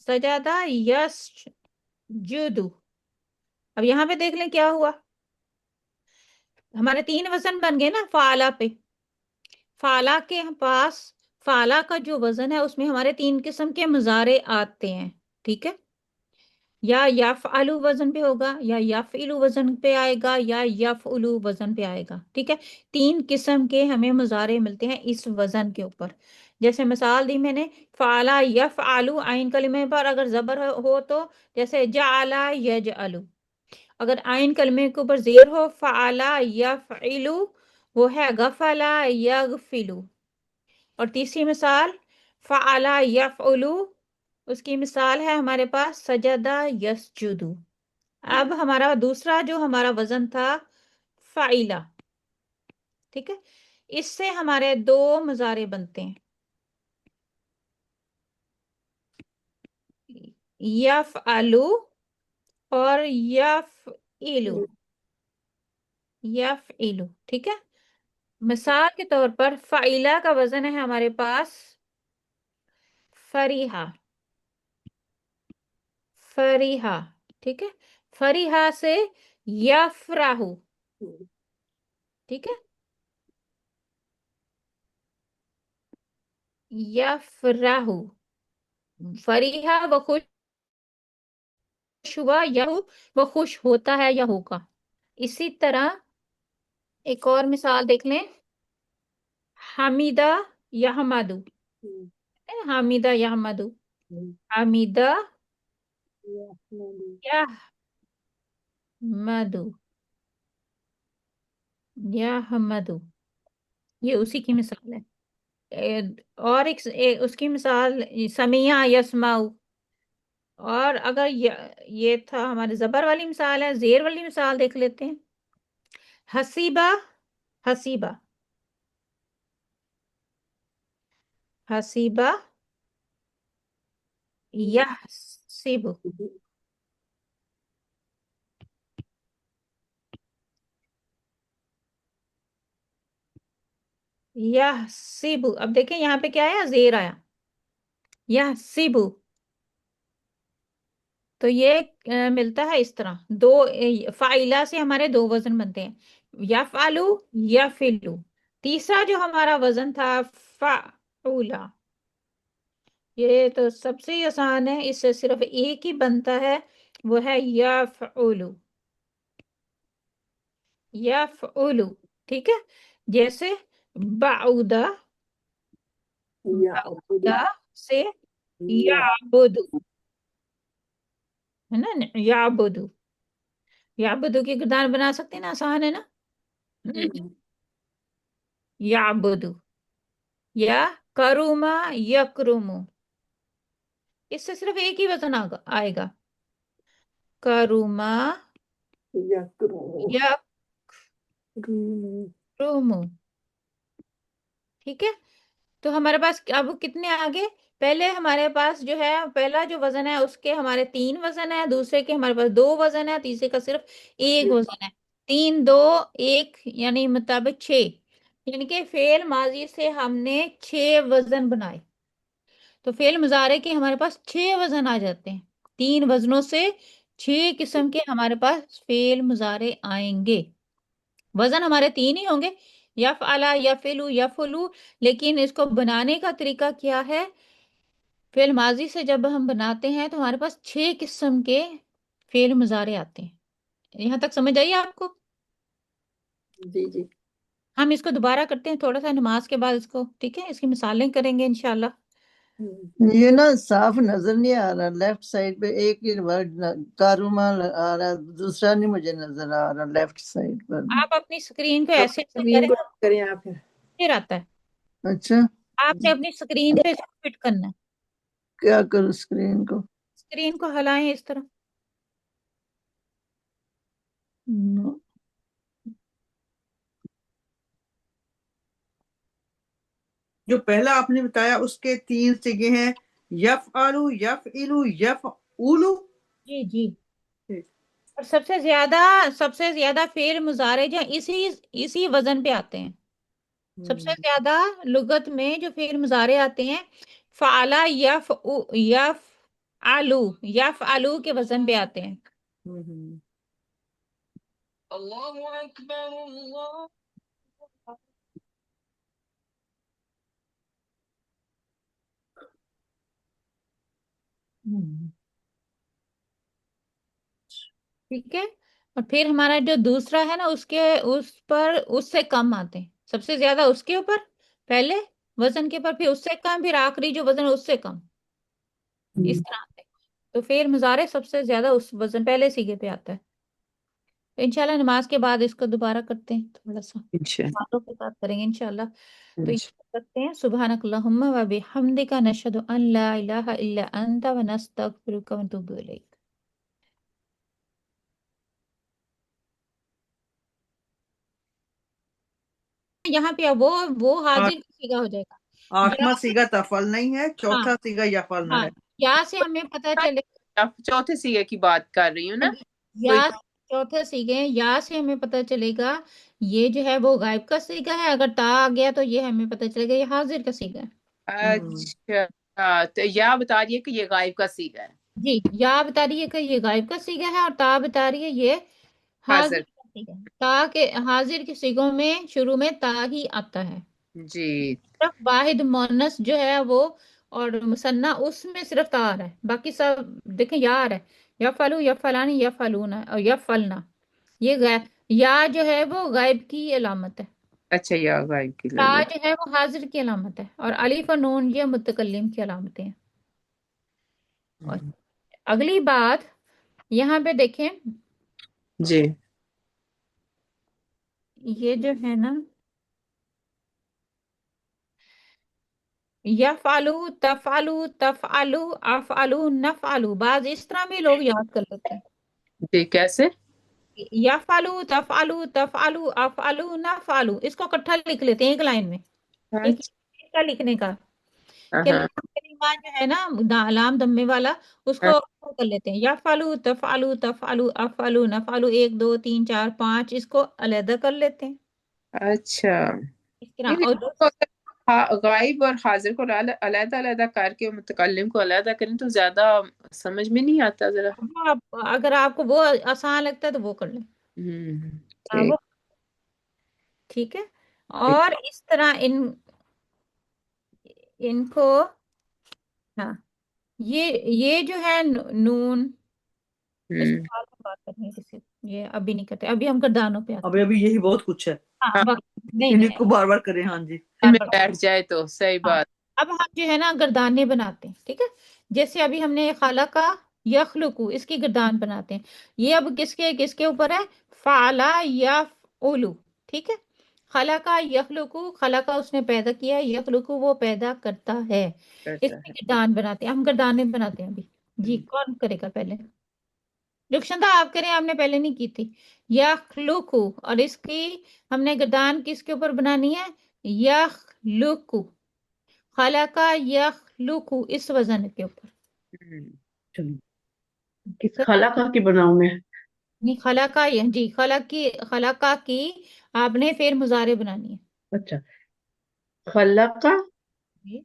سجدہ یسجدو. اب یہاں پہ دیکھ لیں کیا ہوا، ہمارے 3 وزن بن گئے نا فعلا پہ. فعلا کے پاس فعلا کا جو وزن ہے اس میں ہمارے 3 قسم کے مضارع آتے ہیں، ٹھیک ہے، یا یفعلو وزن پہ ہوگا، یا یفعلو وزن پہ آئے گا، یا یفعلو وزن پہ آئے گا، ٹھیک ہے. 3 قسم کے ہمیں مضارع ملتے ہیں اس وزن کے اوپر. جیسے مثال دی میں نے، فعلا یفعلو عین کلمے پر اگر زبر ہو تو جیسے جعلا یجعلو. اگر عین کلمے کے اوپر زیر ہو، فعلا یفعلو، وہ ہے غفلا یغفلو. اور تیسری مثال فعلا یفعلو، اس کی مثال ہے ہمارے پاس سجدہ یسجدو. اب ہمارا دوسرا جو ہمارا وزن تھا فعیلا، ٹھیک ہے، اس سے ہمارے 2 مضارع بنتے ہیں، یفعلو اور یفعلو. یفعلو، ٹھیک ہے. مثال کے طور پر فعیلا کا وزن ہے ہمارے پاس فریحہ، فریحہ، ٹھیک ہے. فریحہ سے یفرحو، ٹھیک ہے، یفرحو. فریحہ وہ خوش ہوا، یا وہ خوش ہوتا ہے یا ہوگا. اسی طرح ایک اور مثال دیکھ لیں، حمیدہ یحمدو، حمیدہ یحمدو، حمیدہ یحمدو، یحمدو، یہ اسی کی مثال ہے. اور اس کی مثال سمیع یسمعو. اور اگر یہ تھا ہمارے زبر والی مثال ہے، زیر والی مثال دیکھ لیتے ہیں، حسیبہ، حسیبہ، حسیبہ یحسب، یحسب. اب دیکھیں یہاں پہ کیا آیا، زیر آیا، یحسب. تو یہ ملتا ہے اس طرح، 2 فائلہ سے ہمارے 2 وزن بنتے ہیں، یفعلو یفعلو. تیسرا جو ہمارا وزن تھا فعولا، یہ تو سب سے ہی آسان ہے، اس سے صرف ایک ہی بنتا ہے، وہ ہے یفعلو، یفعلو، ٹھیک ہے. جیسے بعودہ، بعودہ سے یعبدو، ہے نا، یعبدو. یعبدو کی گردان بنا سکتے ہیں نا، آسان ہے نا، یعبدو. یا کروما یکرمو، اس سے صرف ایک ہی وزن آئے گا، کروما یکرمو، ٹھیک ہے. تو ہمارے پاس اب کتنے آگے؟ پہلے ہمارے پاس جو ہے پہلا جو وزن ہے اس کے ہمارے 3 وزن ہے، دوسرے کے ہمارے پاس 2 وزن ہے، تیسرے کا صرف 1 وزن ہے۔ 3 2 1 یعنی مطابق 6، یعنی کہ فعل ماضی سے ہم نے 6 وزن بنائے، تو فعل مضارع کے ہمارے پاس 6 وزن آ جاتے ہیں، 3 وزنوں سے 6 قسم کے ہمارے پاس فعل مضارع آئیں گے۔ وزن ہمارے 3 ہی ہوں گے، یفعلا، یفعلو، یفعلو، لیکن اس کو بنانے کا طریقہ کیا ہے؟ فعل ماضی سے جب ہم بناتے ہیں تو ہمارے پاس 6 قسم کے فعل مضارع آتے ہیں۔ یہاں تک سمجھ آئیے آپ کو؟ جی جی ہم اس کو دوبارہ کرتے ہیں تھوڑا سا نماز کے بعد، اس کو ٹھیک ہے، اس کی مثالیں کریں گے انشاءاللہ۔ یہ نا صاف نظر نہیں آ رہا، لیفٹ سائڈ پہ ایک ہی ورڈ کاروما آ رہا ہے، دوسرا نہیں مجھے نظر آ رہا لیفٹ سائڈ پر۔ آپ اپنی اسکرین کو اب ایسے ایسے زمین کریں، کو کریں آپ۔ پھر آتا ہے، اچھا آپ نے اپنی اسکرین پہ اس کو فٹ کرنا ہے، کیا کروں اسکرین کو؟ اسکرین کو ہلائیں اس طرح۔ نو۔ جو پہلا آپ نے بتایا اس کے 3 صیغے ہیں، یفعلو، یفعلو، یفعولو۔ جی جی، اور سب سے زیادہ فعل مضارع جو ہیں اسی وزن پہ آتے ہیں۔ سب سے زیادہ لغت میں جو فعل مضارع آتے ہیں فعلا، یفعلو، یفعلو کے وزن پہ آتے ہیں۔ ٹھیک ہے، اور پھر ہمارا جو دوسرا ہے نا اس سے کم آتے ہیں، سب سے زیادہ اس کے اوپر پہلے وزن کے اوپر، پھر اس سے کم، پھر آخری جو وزن ہے اس سے کم، اس طرح آتے ہیں۔ تو فعل مضارع سب سے زیادہ اس وزن پہلے سیگے پہ آتا ہے۔ تو انشاءاللہ نماز کے بعد اس کو دوبارہ کرتے ہیں، تھوڑا سا انشاءاللہ۔ باتوں کے ساتھ کریں گے انشاءاللہ۔ تو یہ کرتے ہیں، سبحانک اللہم و بحمدک، نشہد ان لا الہ الا انت، ونستغفرک ونتوب الیک۔ یہاں پہ وہ حاضر کا صیغہ ہو جائے گا، یا، آٹھواں صیغہ تفعل نہیں ہے، ہاں چوتھا صیغہ یفعلنا ہاں، ہے۔ یا سے ہمیں پتہ چلے، چوتھے سیگے کی بات کر رہی ہوں نا، یا چوتھے سیگے، یا سے ہمیں پتہ چلے گا یہ جو ہے وہ غائب کا صیغہ ہے، اگر تا آ گیا تو یہ ہمیں پتہ چلے گا یہ حاضر کا صیغہ ہے۔ اچھا، تو یا بتا رہی ہے کہ یہ غائب کا سیگا ہے، جی، یا بتا رہی ہے کہ یہ غائب کا صیغہ ہے، اور تا بتا رہی ہے یہ حاضر حاضر۔ کا صیغہ ہے۔ تا کے حاضر کے صیغوں میں شروع میں تا ہی آتا ہے، جی صرف واحد مؤنث جو ہے وہ اور مثنیٰ اس میں صرف تا آ رہا ہے، باقی سب دیکھیں یا آ رہا ہے، یا فلو، یا فلانی، یا فلونا اور یا فلنا، یہ یا جو ہے وہ غائب کی علامت ہے، اچھا، یا غائب کی تا علامت۔ جو ہے وہ حاضر کی علامت ہے، اور الف اور نون یہ متکلم کی علامتیں ہیں۔ اور اگلی بات یہاں پہ دیکھیں، جی یہ جو ہے نا یفعلو، تفعلو، تفعلو، افعلو، نفعلو، بعض اس طرح بھی لوگ یاد کر لیتے ہیں، جی، کیسے؟ یفعلو، تفعلو، تفعلو، افعلو، نفعلو، اس کو اکٹھا لکھ لیتے ہیں ایک لائن میں، ایک طریقہ لکھنے کا کہ ہاں لام کلمہ جو ہے نا لام دمے والا، اس کو کر لیتے ہیں، یفعلو، تفعلو، تفعلو، افعلو، نفعلو، 1 2 3 4 5 اس کو علیحدہ کر لیتے ہیں اچھا، اس طرح، یعنی اور غائب اور حاضر کو علیحدہ علیحدہ کر کے متکلم کو علیحدہ کریں تو زیادہ سمجھ میں نہیں آتا ذرا۔ اگر آپ کو وہ آسان لگتا ہے تو وہ کر لیں، وہ ٹھیک ٹھیک ہے، ٹھیک۔ اور اس طرح ان کو، ہاں، یہ جو ہے نون، اس ہوں، پہ بعد میں بات کرنی ہے کسی، یہ ابھی نہیں کرتے، ابھی ہم گردانوں پہ آتے ابھی ہیں۔ ابھی یہی بہت کچھ ہے، ہاں ہاں، نہیں انہیں نہیں کو بار بار کریں۔ ہاں جی، دل بار میں بار، بیٹھ جائے تو صحیح ہاں، بات۔ اب ہم جو ہے نا گردانے بناتے ہیں، ٹھیک ہے، جیسے ابھی ہم نے خالقہ یخلقو، اس کی گردان بناتے ہیں، یہ اب کس کے اوپر ہے؟ فعلا یفعلو، ٹھیک ہے، خلقہ یخلقو، خلقہ اس نے پیدا کیا، یخلقو وہ پیدا کرتا ہے، اس کرتا کی ہے۔ گردان بناتے ہیں، ہم گردانے بناتے ہیں ابھی۔ جی، کون کرے گا پہلے؟ رخشندہ آپ کریں، آپ نے پہلے نہیں کی تھی، یخلقو، اور اس کی ہم نے گردان کس کے اوپر بنانی ہے؟ یخلقو، खलका यखलुकु इस वजन के ऊपर। चलो, किस खला का की बनाऊं मैं? नहीं खलका जी खलका की आपने फिर मुजारे बनानी है। अच्छा, खला का जी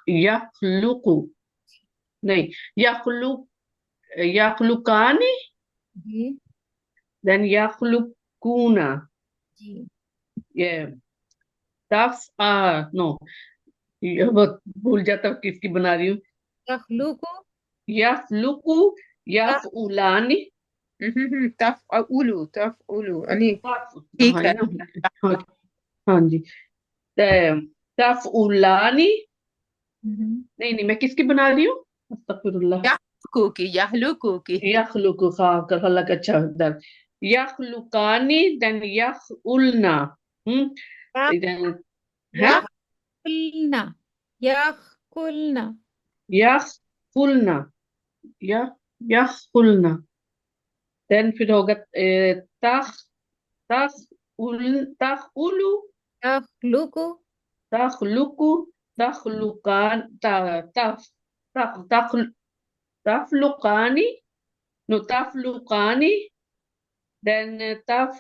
यखलुकु, नहीं, यखलुक, यखलुकानी, जी देन यखलुकूना, जी ये नो, ये बहुत भूल जाता हूँ किसकी बना रही हूँ। यखलुकु यखलुकु, यफउलानी, तफउलु अली ठीक हाँ है। ना, हाँ, हाँ जी, तफउलानी, नहीं नहीं, मैं किसकी बना रही हूँ? अस्तगफिरुल्लाह। यहलुकु की यखलुकु, खलक, अच्छा, दर यखलुकानी, देन यखउलना, then है यखुलना यखुलना यखुलना, यखुलना, देन फिर होगा तख तखउलु, यखलुकु तखलुकु, तखलुकान, तफलुकानी, no, तफलुकानी, देन अब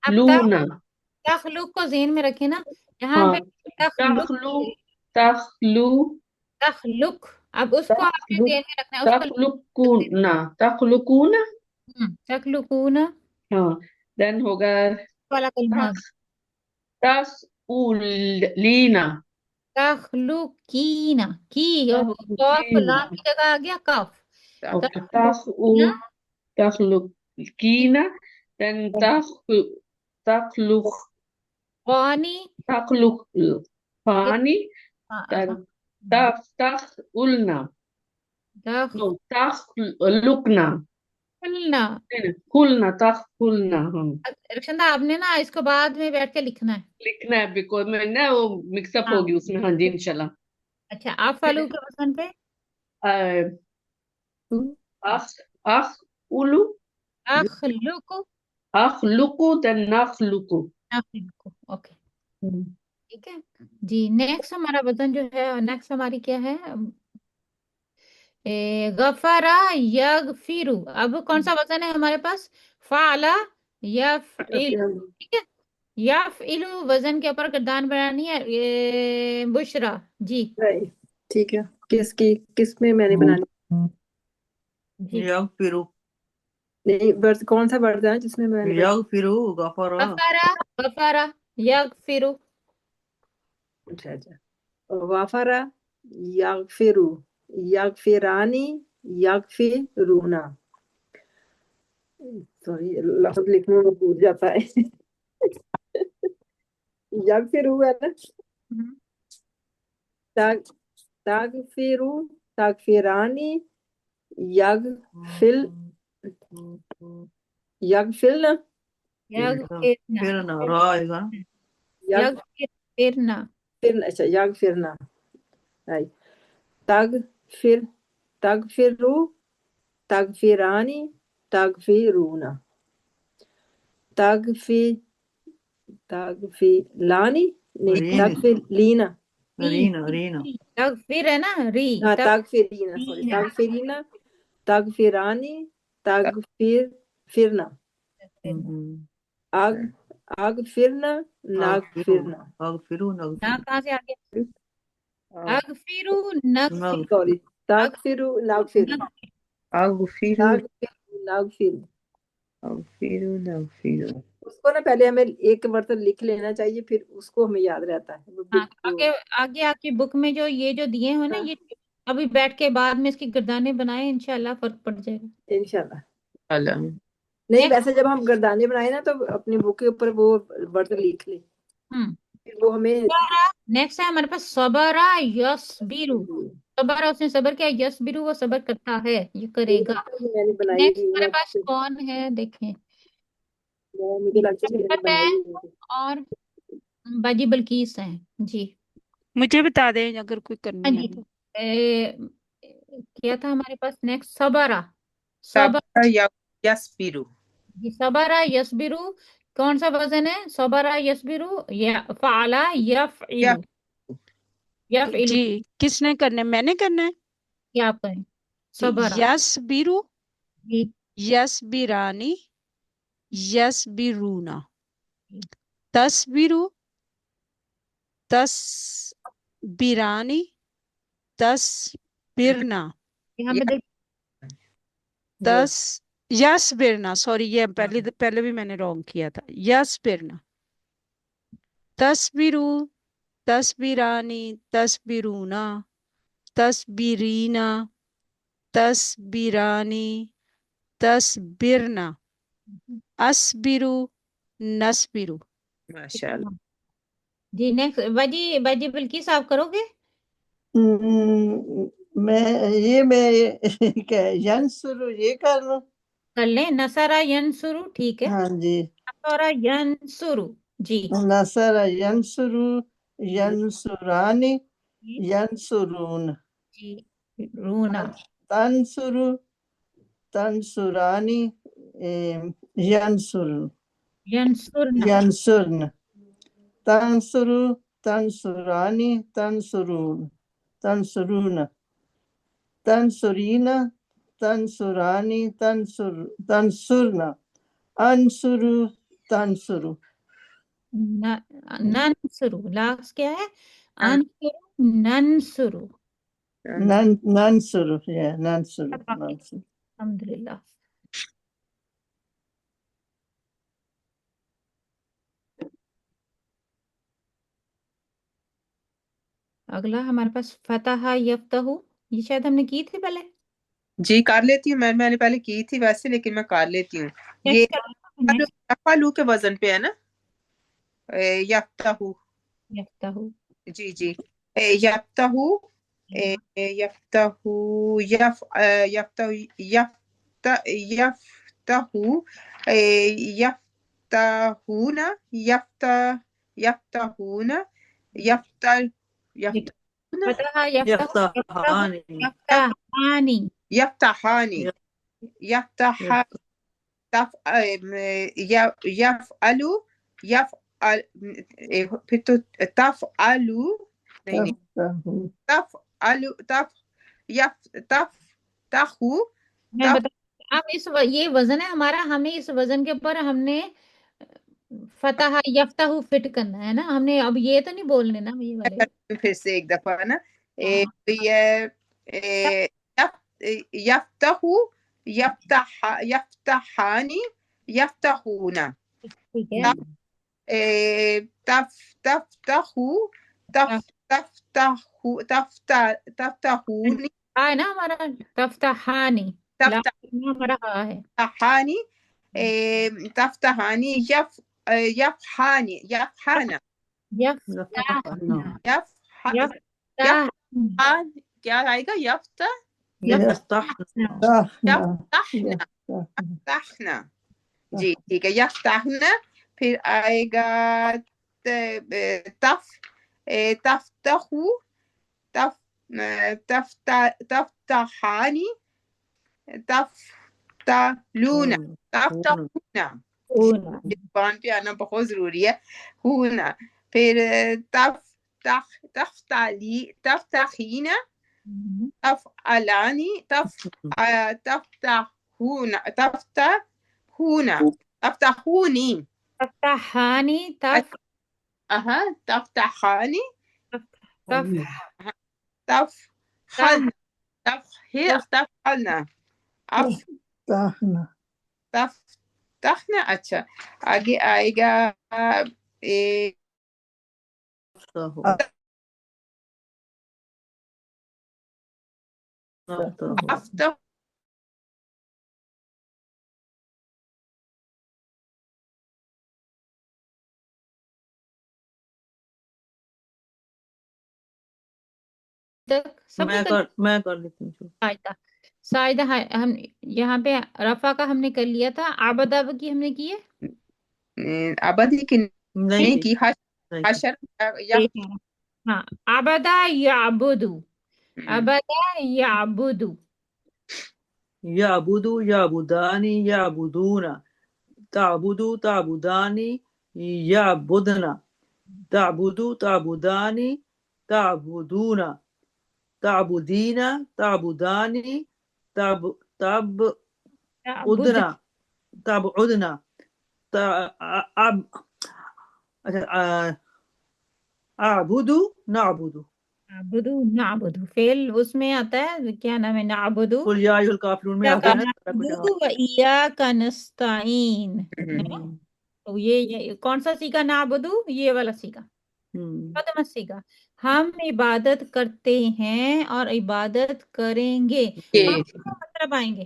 तफलूना, तखलुक को ज़हन में रखे ना, यहाँ हाँ, पे तखलुक तखलु, तखलु, तखलुक, अब उसको आपने तखलु, ज़हन में रखना है, उसको तखलुकुना, तखलुकुना, तखलुकूना हाँ, देन होगा वाला कलमा तख तखउलीना, तखलुकीना की और कफ तखलुकीना, लाम की जगह आ गया कफ। ओके, तखलुकीना तखलुकीना, देन तखलुक पानी तखलुक पानी, देन तखउलना, नो, तखलुकना, तखलुकना। खुलना, तखलुकना, हम रक्षंदा आपने ना इसको बाद में बैठ के लिखना है। लिखना है, बिकॉज मैं ना वो मिक्सअप हाँ होगी उसमें, हाँ जी, इंशाल्लाह। अच्छा, आप फालू के वजन पे अख अख उलू, अखलुकु अखलुकु, देन नखलुकु। अखलुकु ओके ठीक है जी। नेक्स्ट हमारा वजन जो है, नेक्स्ट हमारी क्या है, गफरा यगफिरु। अब कौन सा वजन है हमारे पास, फाला यफइल, ठीक है। यफइलु वजन के ऊपर गर्दान बनानी है, ये बुशरा जी राइट, ठीक है। किस में मैंने बनानी? जी। यगफिरु, नहीं, वर्ड कौन सा वर्ड है जिसमें मैंने यगफिरु, गफरा, गफरा गफरा यगफिरु अच्छा अच्छा, वाफरा यगफिरु, यगफिरानी, यगफिरूना, सॉरी लफ्ज लिखने में भूल जाता है। यगफिरु है ना, तग तगफिरु, तगफिरानी, यगफिल यगफिलना, यगफिरना फिर ना रा आएगा, यगफिरना अच्छा यगफिरना, राइट। तगफिर तगफिरु, तगफिरानी, तगफिरूना, तगफि तगफिलानी, नहीं रीन, तगफिलीना, रीना, रीना, तगफिर है ना, री हाँ तगफिरीना, सॉरी तगफिरीना, तगफिरानी, फिरना, आग आगफिरना, नागफिरना, अगफिरु, ना नगफिरु, कहाँ से आ गया, अगफिरु नगफिर सॉरी तगफिरु नागफिरु, अगफिरु नागफिरु। अगफिरु नगफिरु। उसको ना पहले हमें एक मरतब लिख लेना चाहिए, फिर उसको हमें याद रहता है वो हाँ आगे आगे आपकी बुक में जो ये जो दिए हो ना, ये अभी बैठ के बाद में इसकी गर्दानें बनाए, इंशाल्लाह फर्क पड़ जाएगा इंशाल्लाह। अल्लाह नहीं वैसे जब हम गर्दाने बनाए ना, तो अपनी बुक के ऊपर वो वर्ड लिख ले, फिर वो हमें। नेक्स्ट है हमारे पास सबरा यसबिरु। सबरा उसने सबर किया, यसबिरु वो सबर करता है, ये करेगा। मैंने बनाई नेक्स्ट हुई हमारे है, पास कौन है देखें, मुझे लगता है मैंने बनाई हुई है। और बाजी बल्कीस है जी। मुझे बता दें अगर कोई हाँ करनी है जी तो। क्या था हमारे पास नेक्स्ट, सबरा, सबर सबरा यसबिरु। जी, सबरा यसबिरु कौन सा वजन है? सबरा यसबिरु या फ़अला यफ़इलु? यफ़इलु जी किसने करना है? मैंने करना है। क्या आप करें? सबरा यस्बिरु, जी यस्बिरानी, यस्बिरूना, जी। तस्बिरु, तस्बिरानी, तस्बिरना, यहाँ पे देखिए तस यस्बिरना, सॉरी ये पहले भी मैंने रॉन्ग किया था। यस्बिरना, तस्बिरु, तस्बिरानी, तस्बिरूना, तस्बिरीना, तस्बिरानी, तस्बिरना, अस्बिरु, नस्बिरु। माशाल्लाह। जी। नेक्स्ट बाजी बिल्किस आप करोगे? मैं क्या यंसुरु ये कर लूं? कर लें। नसरा यंसुरु, ठीक है। हाँ जी। नसरा यंसुरु जी नसरा यंसुरु, यंसुरानी, जी यंसुरून, जी। रूना तंसुरु, तंसुरानी, यंसुरु, यंसुरना यंसुरन, तंसुरु, तंसुरानी, तंसुरून, तंसुरून, तंसुरीना, तंसुरानी, तंसुरना, अंसुरु, तंसुरु, नंसुरु। लास्ट क्या है? अंसुरु नंसुरु। नंसुरु, नंसुरु, नंसुरु। अल्हम्दुलिल्लाह। अगला हमारे पास फतहा यफ्तहु। ये शायद हमने की थी पहले। जी कर लेती हूँ। मैंने पहले की थी वैसे, लेकिन मैं कर लेती हूँ। ये नेक्स्ट कर नेक्स्ट यफ़अलु के वजन पे है ना? यफ्तहु। यफ्तहु जी जी। यफ्तहु, यफ्तहु, यफ्तहु, यफ्तहु, यफ्तहूना, यफ्तहूना, देखिए, यफ्तहूना, फतहा यफ्तहु यफ्तहु यफ्तहानी यफ्तहानी, यफ्तह, यफअलु, यफअल, फिर तो तफअलु, नहीं नहीं, तफ्तहु, तफअलु, तफ्तहु, मैं बता। अब ये वजन है हमारा, हमें इस वजन के ऊपर हमने फतहा यफ्तहु फिट करना है ना हमने। अब ये तो नहीं बोलने ना ये वाले। फिर से एक दफा ना। हाँ ये यफ्तहु, यफ्तहानी, यफ्तहूना, ठीक है। तफ्तहु, तफ्तहूनी, हाँ है ना हमारा तफ्तहानी। लास्ट में हमारा हाँ है। तफ्तहानी, तफ्तहानी, यफहानी, यफहाना, यफ्तहना यफ, यफ्तहना क्या आएगा? यफ्तहना यफ्तहना, यफ्तहना। जी ठीक है। यफ्तहना। फिर आएगा तफ, तफ्तहु, तफ, तफ्तहानी, तफ्तलूना, तफ्तहूना। ऊना जुबान पे आना बहुत जरूरी है। हूना। फिर तफ्तखीना, तफअलानी, तफ्तहूना, तफ्तहूनी, तफ्तहानी तफ्तहानी, तफ तफखल, तफखलना, तफ्तहना, तफ्तखना। अच्छा, आगे आएगा अफ्तह, तक सबने मैं कर लेती हूँ। साइदा साइदा हम यहाँ पे रफा का हमने कर लिया था। आबद की हमने की है। अबदी की नहीं की, हशर, एक है। हाँ आबदा याबुदु अबदा याबुदु याबुदु, याबुदानी, याबुदूना, تعبدو تعبدانی یعبدنا تعبدو تعبدانی تعبدونا تعبدینا تعبدانی تعبد تعبدنا تعبدنا اعبدو نعبدو نعبدو نعبدو فعل اس میں آتا ہے کیا نام ہے نعبدو قل یا ایھا الکافرون میں آتا ہے نا سارا کچھ نعبدو و ایاک نستعین تو یہ کون سا سیکھا نعبدو یہ والا سیکھا مقدمہ سیکھا ہم عبادت کرتے ہیں اور عبادت کریں گے ہم کا مطلب آئیں گے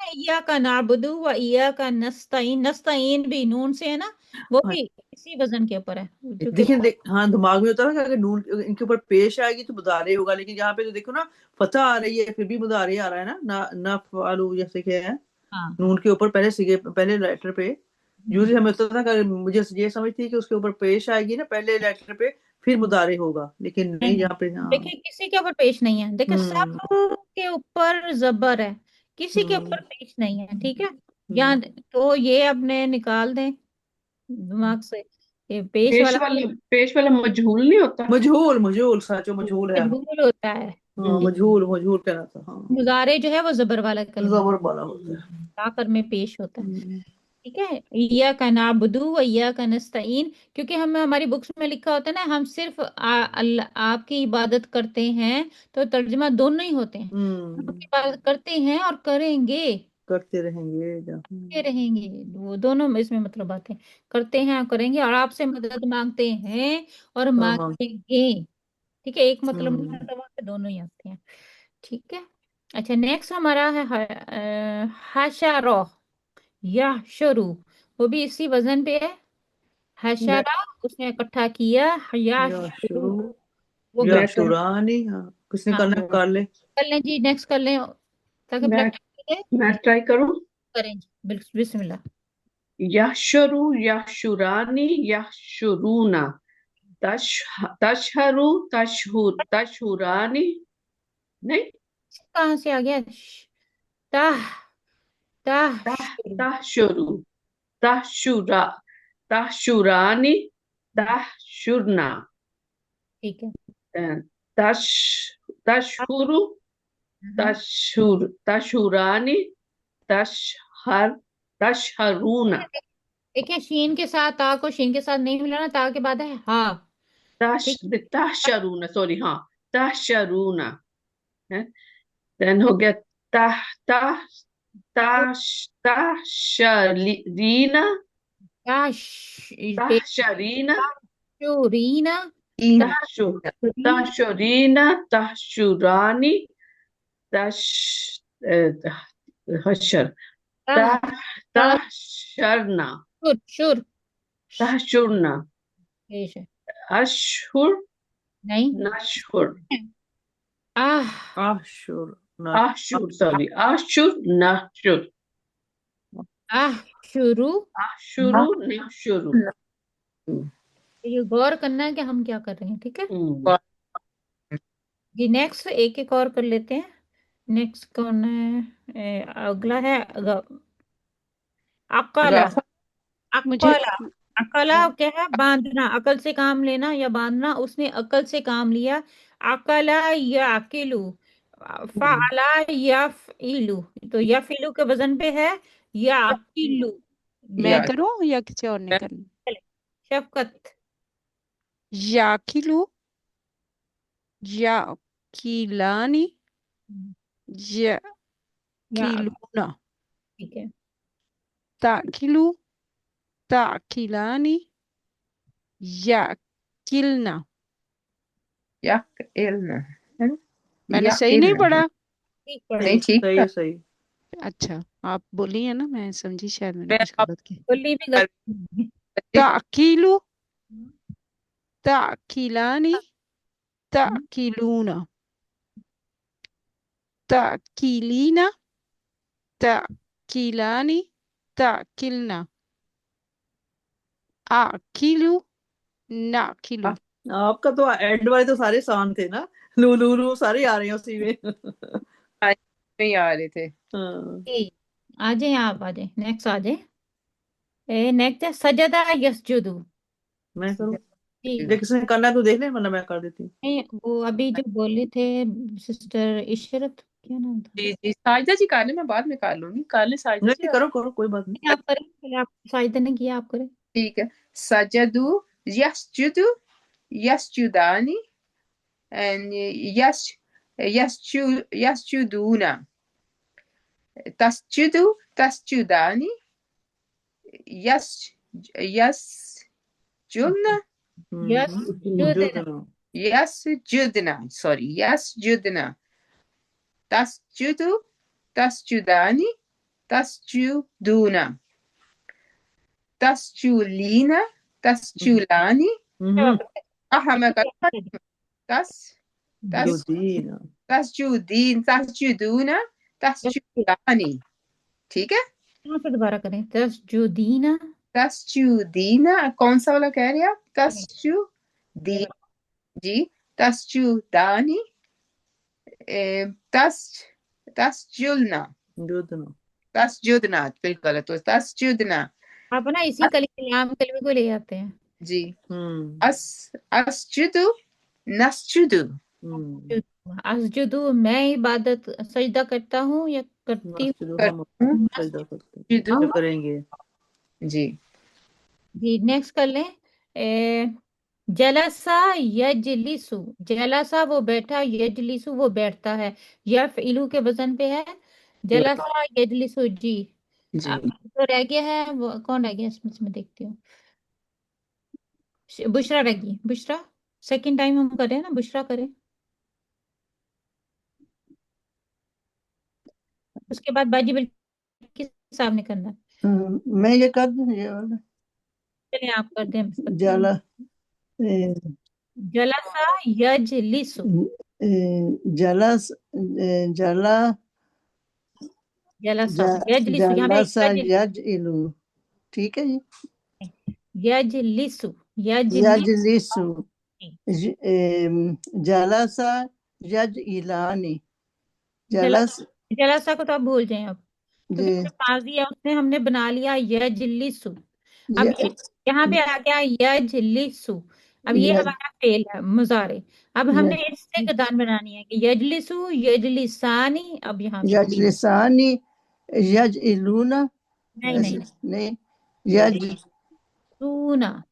ایاک نعبدو و ایاک نستعین نستعین بھی نون سے ہے نا وہ بھی اسی وزن کے اوپر ہے دیکھیں ہاں دماغ میں ہوتا ہے کہ اگر نون ان کے اوپر پیش آئے گی تو مضارع ہوگا لیکن یہاں پہ تو دیکھو نا فتح آ رہی ہے پھر بھی مضارع آ رہا ہے نا نفعلو جیسے کہ ہے نون کے اوپر پہلے لیٹر پہ یوزلی ہمیں ہوتا تھا کہ مجھے یہ سمجھ تھی کہ اس کے اوپر پیش آئے گی نا پہلے لیٹر پہ پھر مضارع ہوگا لیکن نہیں یہاں پہ دیکھیں کسی کے اوپر پیش نہیں ہے دیکھیں سب کے اوپر زبر ہے کسی کے اوپر پیش نہیں ہے ٹھیک ہے یا تو یہ اپنے نکال دیں دماغ سے یہ پیش والا مجہول نہیں ہوتا مجہول سچو مجہول ہے مجہول ہوتا ہے مجہول کہنا تھا ہاں مضارع جو ہے وہ زبر والا کلمہ زبر والا ہوتا ہے آخر میں پیش ہوتا ہے ٹھیک ہے ایاک نعبدو و ایاک نستعین کیونکہ ہماری بکس میں لکھا ہوتا ہے نا ہم صرف آپ کی عبادت کرتے ہیں تو ترجمہ دونوں ہی ہوتے ہیں ہم آپ کی عبادت کرتے ہیں اور کریں گے کرتے رہیں گے وہ دونوں اس میں مطلب آتے ہیں کرتے ہیں اور کریں گے اور آپ سے مدد مانگتے ہیں اور مانگیں گے ٹھیک ہے ایک مطلب نہیں آتا وہاں پہ دونوں ہی آتے ہیں ٹھیک ہے اچھا نیکسٹ ہمارا ہے حشرہ یا شروع وہ بھی اسی وزن پہ ہے حشرہ اس نے اکٹھا کیا یا شروع وہ یا شورانی کس نے کرنا کر لے کر لیں جی نیکسٹ کر لیں تاکہ پریکٹس میں ٹرائی کروں کریں جی بسم اللہ یحشرو یحشرانی یحشرونا تشہرو تشہرانی نہیں کہاں سے آ گیا تحشرو تحشرانی تحشرنا ٹھیک ہے تشہرو تشہرانی تشہرونا دیکھیں شین کے ساتھ تا کو شین کے ساتھ نہیں ملانا تا کے بعد ہے ہاں تحشرونا سوری ہاں تحشرونا دین ہو گیا تحشرینا تحشرینا تحشرینا تحشرانی حشر تحشرنا تحشرنا اشہر نہیں نشہر آشور اشہر سوری اشہر نشہر شروع اشہرو نشہر یہ غور کرنا ہے کہ ہم کیا کر رہے ہیں ٹھیک ہے جی نیکسٹ ایک اور کر لیتے ہیں نیکسٹ کون ہے اگلا ہے عقلا عقلا کیا ہے باندھنا عقل سے کام لینا یا باندھنا اس نے عقل سے کام لیا عقلا یعقلو فعلا یفعلو تو یفعلو کے وزن پہ ہے یعقلو میں کروں یا کسی اور نے کرنا شفقت یاکلو یاکلانی یاکلونا ٹھیک ہے تاکلو تاکلانی یاکلنا میں نے صحیح نہیں پڑھا صحیح اچھا آپ بولی ہے نا میں سمجھی شاید میں نے کچھ غلط کیا بولی بھی غلط تاکیلو تاکیلانی تاکیلونا تاکیلینا تاکیلانی تاکلنا آکیلو ناکیلو آپ کا تو اینڈ والے تو سارے آسان تھے نا لو سارے آ رہے ہیں اسی میں نہیں آ رہے تھے آ جائیں آپ آ جائیں نیکسٹ آ جائیں नेक्स्ट है सजदा यसजुदु। मैं करूँ? जी ये किसी ने करना है तो देख ले, वरना मैं कर देती हूँ। नहीं, वो अभी जो बोले थे सिस्टर इशरत, क्या नाम था? जी जी, साजिदा जी कर ले, मैं बाद में कर लूंगी। कर ले साजिदा नहीं जी। करो करो, कोई बात नहीं। नहीं, आप करें पहले, आप साजिदा ने किया, आप करें। ठीक है। सजदू यसजुदु यसजुदानी and yasjuduna tasjudu tasjudani yas yasjudna यसजुदना। yasjudna sorry yasjudna tasjudu tasjudani tasjuduna tasjulina tasjulani मैं tas जुदीना। tasjuduna tasjudani। ठीक है। यहाँ से दोबारा करें, तसजुदीना। तस्जुदीना, कौन सा वाला कह रहे हैं आप? तस्जुदी जी, तस्जुदानी, तस तस्जुलना जुदना। तस्जुदना, बिल्कुल गलत हो, तस्जुदना। आप ना इसी कलमे को ले आते हैं जी। असजुदु नसजुदु। असजुदु, मैं इबादत सजदा करता हूँ या करती हम सजदा करते हैं, करेंगे। जी जी। नेक्स्ट कर लें, जलसा यजलिसु। जलसा वो बैठा, यजलिसु वो बैठता है, यह इलू के वजन पे है। जलसा यजलिसु जी। अब जो रह गया है वो कौन रह गया इसमें से मैं देखती हूँ। बुशरा रह गई, बुशरा सेकंड टाइम हम कर रहे हैं ना, बुशरा करें। उसके बाद बाजी बिल्किस साहब ने करना है। मैं ये कर दूं, ये वाला चलिए आप कर दें। जला जलसा यजलिसु। जलस जला जलसा यजलिसु, यहाँ पे जलसा यज इलू। ठीक है जी। यजलिसु यजलिसु जलसा यज इलानी। जलसा को तो आप भूल जाएं अब, क्योंकि जो माजी है उसने हमने बना लिया यजलिसु। अब यहाँ पे आ गया यजलिसु। अब ये हमारा फेल है मुजारे। अब हमने इससे गर्दान बनानी है कि यजलिसु यजलिसानी। अब यहाँ पे यजलिसानी यज इलूना। नहीं यजसूना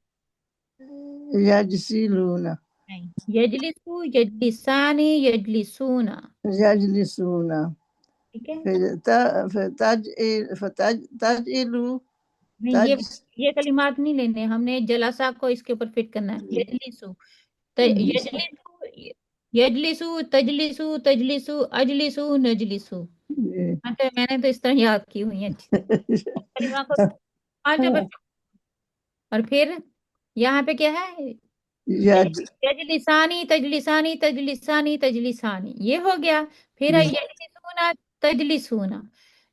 यजसिलूना। नहीं, यजलिसु यजलिसानी यजलिसूना। यजलिसूना। ठीक है। फिर तज इलू। नहीं, ये कलिमात नहीं लेने, हमने जलासा को इसके ऊपर फिट करना है। यजलिसु यजलिसु यजलिसु तजलिसु तजलिसु अजलिसु नजलिसु। मतलब मैंने तो इस तरह याद की हुई है कलिमा को। और फिर यहाँ पे क्या है, तजलिसानी तजलिसानी तजलिसानी तजलिसानी, ये हो गया। फिर यजलिसूना तजलिसूना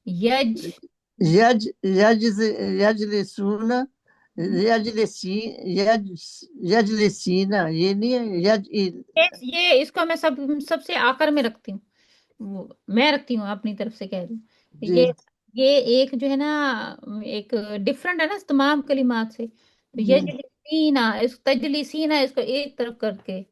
यज यज यजलिसूना यजलिसीना। ये नहीं है यज ये इसको मैं सबसे आखिर में रखती हूँ, मैं रखती हूँ अपनी तरफ से कह रही हूँ। ये एक जो है ना, एक डिफरेंट है ना तमाम कलिमात से। तो यजलिसीना, इस तजलिसीना इसको एक तरफ करके,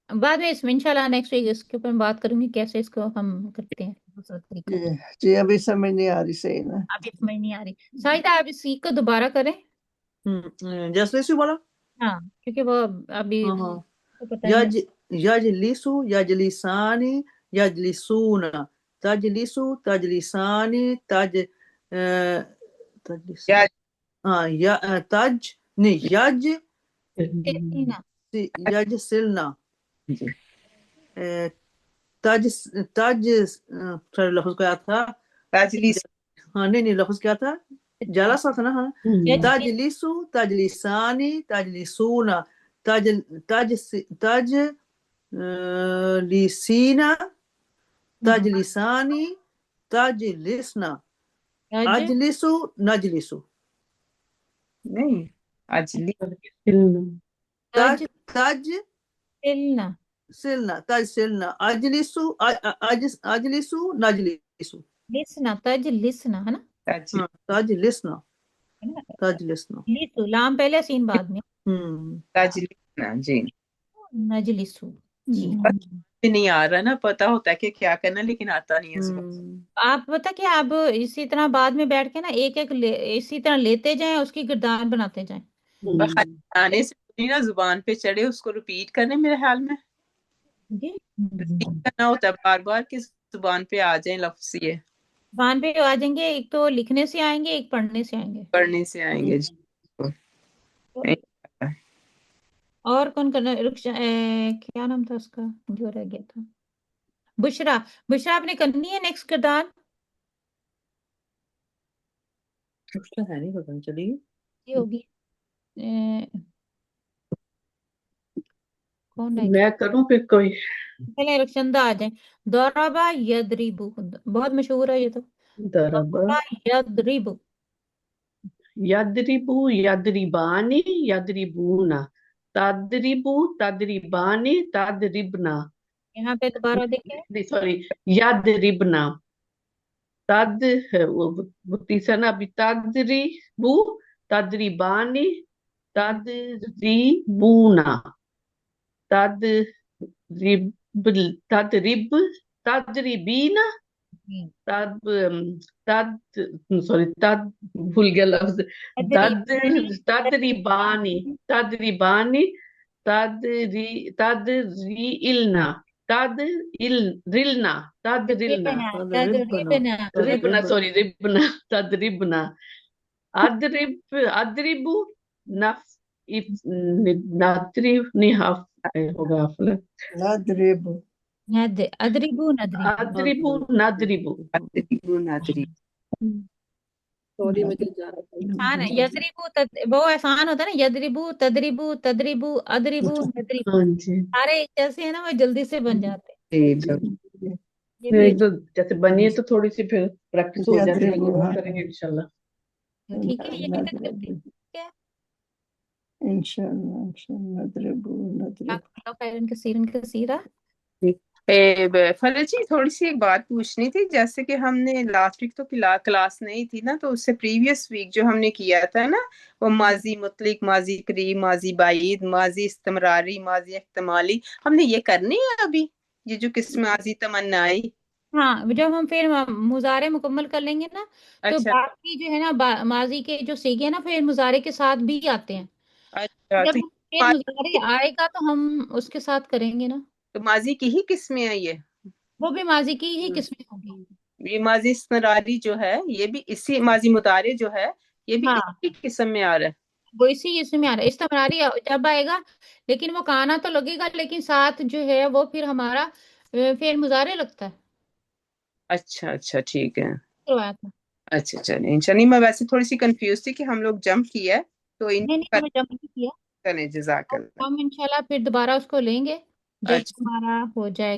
बाद में इसमें इंशाल्लाह नेक्स्ट वीक इसके ऊपर मैं बात करूंगी कैसे इसको हम करते हैं दूसरा तरीका। जी अभी समझ नहीं आ रही सही ना, अभी समझ नहीं आ रही। साहिदा आप इस सीख को दोबारा करें। जैसे बोला। हाँ, क्योंकि वो अभी पता नहीं। यजलिसु यजलिसानी यजलिसूना तजलिसु तजलिसानी तज नहीं यजसिलना तज लफ्ज क्या था? तजलिस। हाँ नहीं लफ्ज क्या था? जलसा था ना। हाँ, तजलिसु तजलिसानी तजलिसूना तज लिसीना तजलिसानी तजलिसना अजलिसु नजलिसु। नहीं, अजली तज सिलना तज सिलना अजलिसु अजलिसु नजलिसु। लिसना तज लिसना है ना। तज लिसना है ना। ताजलिस्नु। लिसु, लाम पहले सीन बाद में। ताजलिस्ना जी। नजलिसु जी। भी नहीं आ रहा ना, पता होता है कि क्या करना, लेकिन आता नहीं है जुबान। आप पता क्या, आप इसी तरह बाद में बैठ के ना एक एक इसी तरह लेते जाएं, उसकी गर्दान बनाते जाएं। और आने से नहीं ना जुबान पे चढ़े, उसको रिपीट करने मेरे ख्याल में जी, रिपीट करना होता है बार बार, कि जुबान पे आ जाए लफ्ज ये। जुबान पे आ जाएंगे, एक तो लिखने से आएंगे, एक पढ़ने से आएंगे। पढ़ने से आएंगे जी। और कौन करना, क्या नाम था उसका जो रह गया था, बुशरा। बुशरा आपने करनी है नेक्स्ट गर्दान। उसका है नहीं, पता नहीं चलेगी। ये होगी कौन है, मैं करूं फिर कोई? पहले रक्षंदा आ जाए। दौराबा यदरिबु, बहुत मशहूर है ये तो। दरब, दौराबा यदरिबु, यद्रिबु यद्रिबानी यद्रिबूना, तद्रिबु तद्रिबानी तद्रिबना, यहाँ पे दोबारा देखिए। सॉरी, यद्रिबना, तद वो तीसरा ना अभी, तद्रिबु तद्रिबानी तद्रिबूना, तद्रिब तद्रिब तद्रिबीना, तद तद सॉरी, तद भूल गया लफ्ज, तद तद्रिबानी तद्रिबानी तद्रिलना तद्रिलना तद्रिलना रिबना, सॉरी रिबना, तद्रिबना, अद्रिबु नफ नाद्रिब नहीं, हाफ होगा हाफ, नदरिब अदरिबु नदरिबु। अद्रिबु नाद्रिबु। नादरी। सॉरी मुझे जा रहा था। आसान है, यदरिबु वो आसान होता है ना, यदरिबु तदरिबु तदरिबु अदरिबु नदरिबु, हाँ जी, सारे एक जैसे है ना, वो जल्दी से बन जाते हैं। जी। ये भी एक तो जैसे बनी है तो थोड़ी सी फिर प्रैक्टिस हो जाती है, यदरिबु, वो हाँ। करेंगे इंशाल्लाह। ठीक है, ये कितने करते नदरिब, हैं, ठीक है। इंशाल्लाह इंशाल्लाह, नदरिबु नदरिब। खैरन कसीरन कसीरा। फरज जी, थोड़ी सी एक बात पूछनी थी। जैसे कि हमने लास्ट वीक तो क्लास नहीं थी ना, तो उससे प्रीवियस वीक जो हमने किया था ना, वो माजी मुतलिक, माजी करीब, माजी बाइद, माजी इस्तमरारी, माजी इख्तिमाली, हमने ये करनी है अभी, ये जो किस्म माजी तमन्नाई। हाँ, जब हम फिर मुजारे मुकम्मल कर लेंगे ना, तो अच्छा बाकी जो है ना माजी के जो सीखे हैं ना, फिर मुजारे के साथ भी आते हैं। अच्छा। जब तो फिर मुजारे आएगा तो हम उसके साथ करेंगे ना, माजी की ही किस्में हैं ये? वो भी माजी की ही किस्में होंगी। ये माजी इस्तमरारी जो है, ये भी इसी माजी मुतारे जो है, ये भी हाँ, इसी किस्म में आ रहा है? वो इसी इसमें आ रहा है, इस्तेमारी जब आएगा, लेकिन वो काना तो लगेगा, लेकिन साथ जो है वो फिर हमारा फिर मुजारे लगता है। अच्छा अच्छा, ठीक है। करवाया था। अच्छा चलिए इंशाल्लाह। नहीं, मैं वैसे थोड़ी सी कंफ्यूज थी कि हम लोग जंप किया है, तो इन नहीं नहीं, हमें जमा नहीं किया। चले, जजाकल्लाह। हम इंशाल्लाह फिर दोबारा उसको लेंगे जब अच्छा। हमारा हो जाएगा।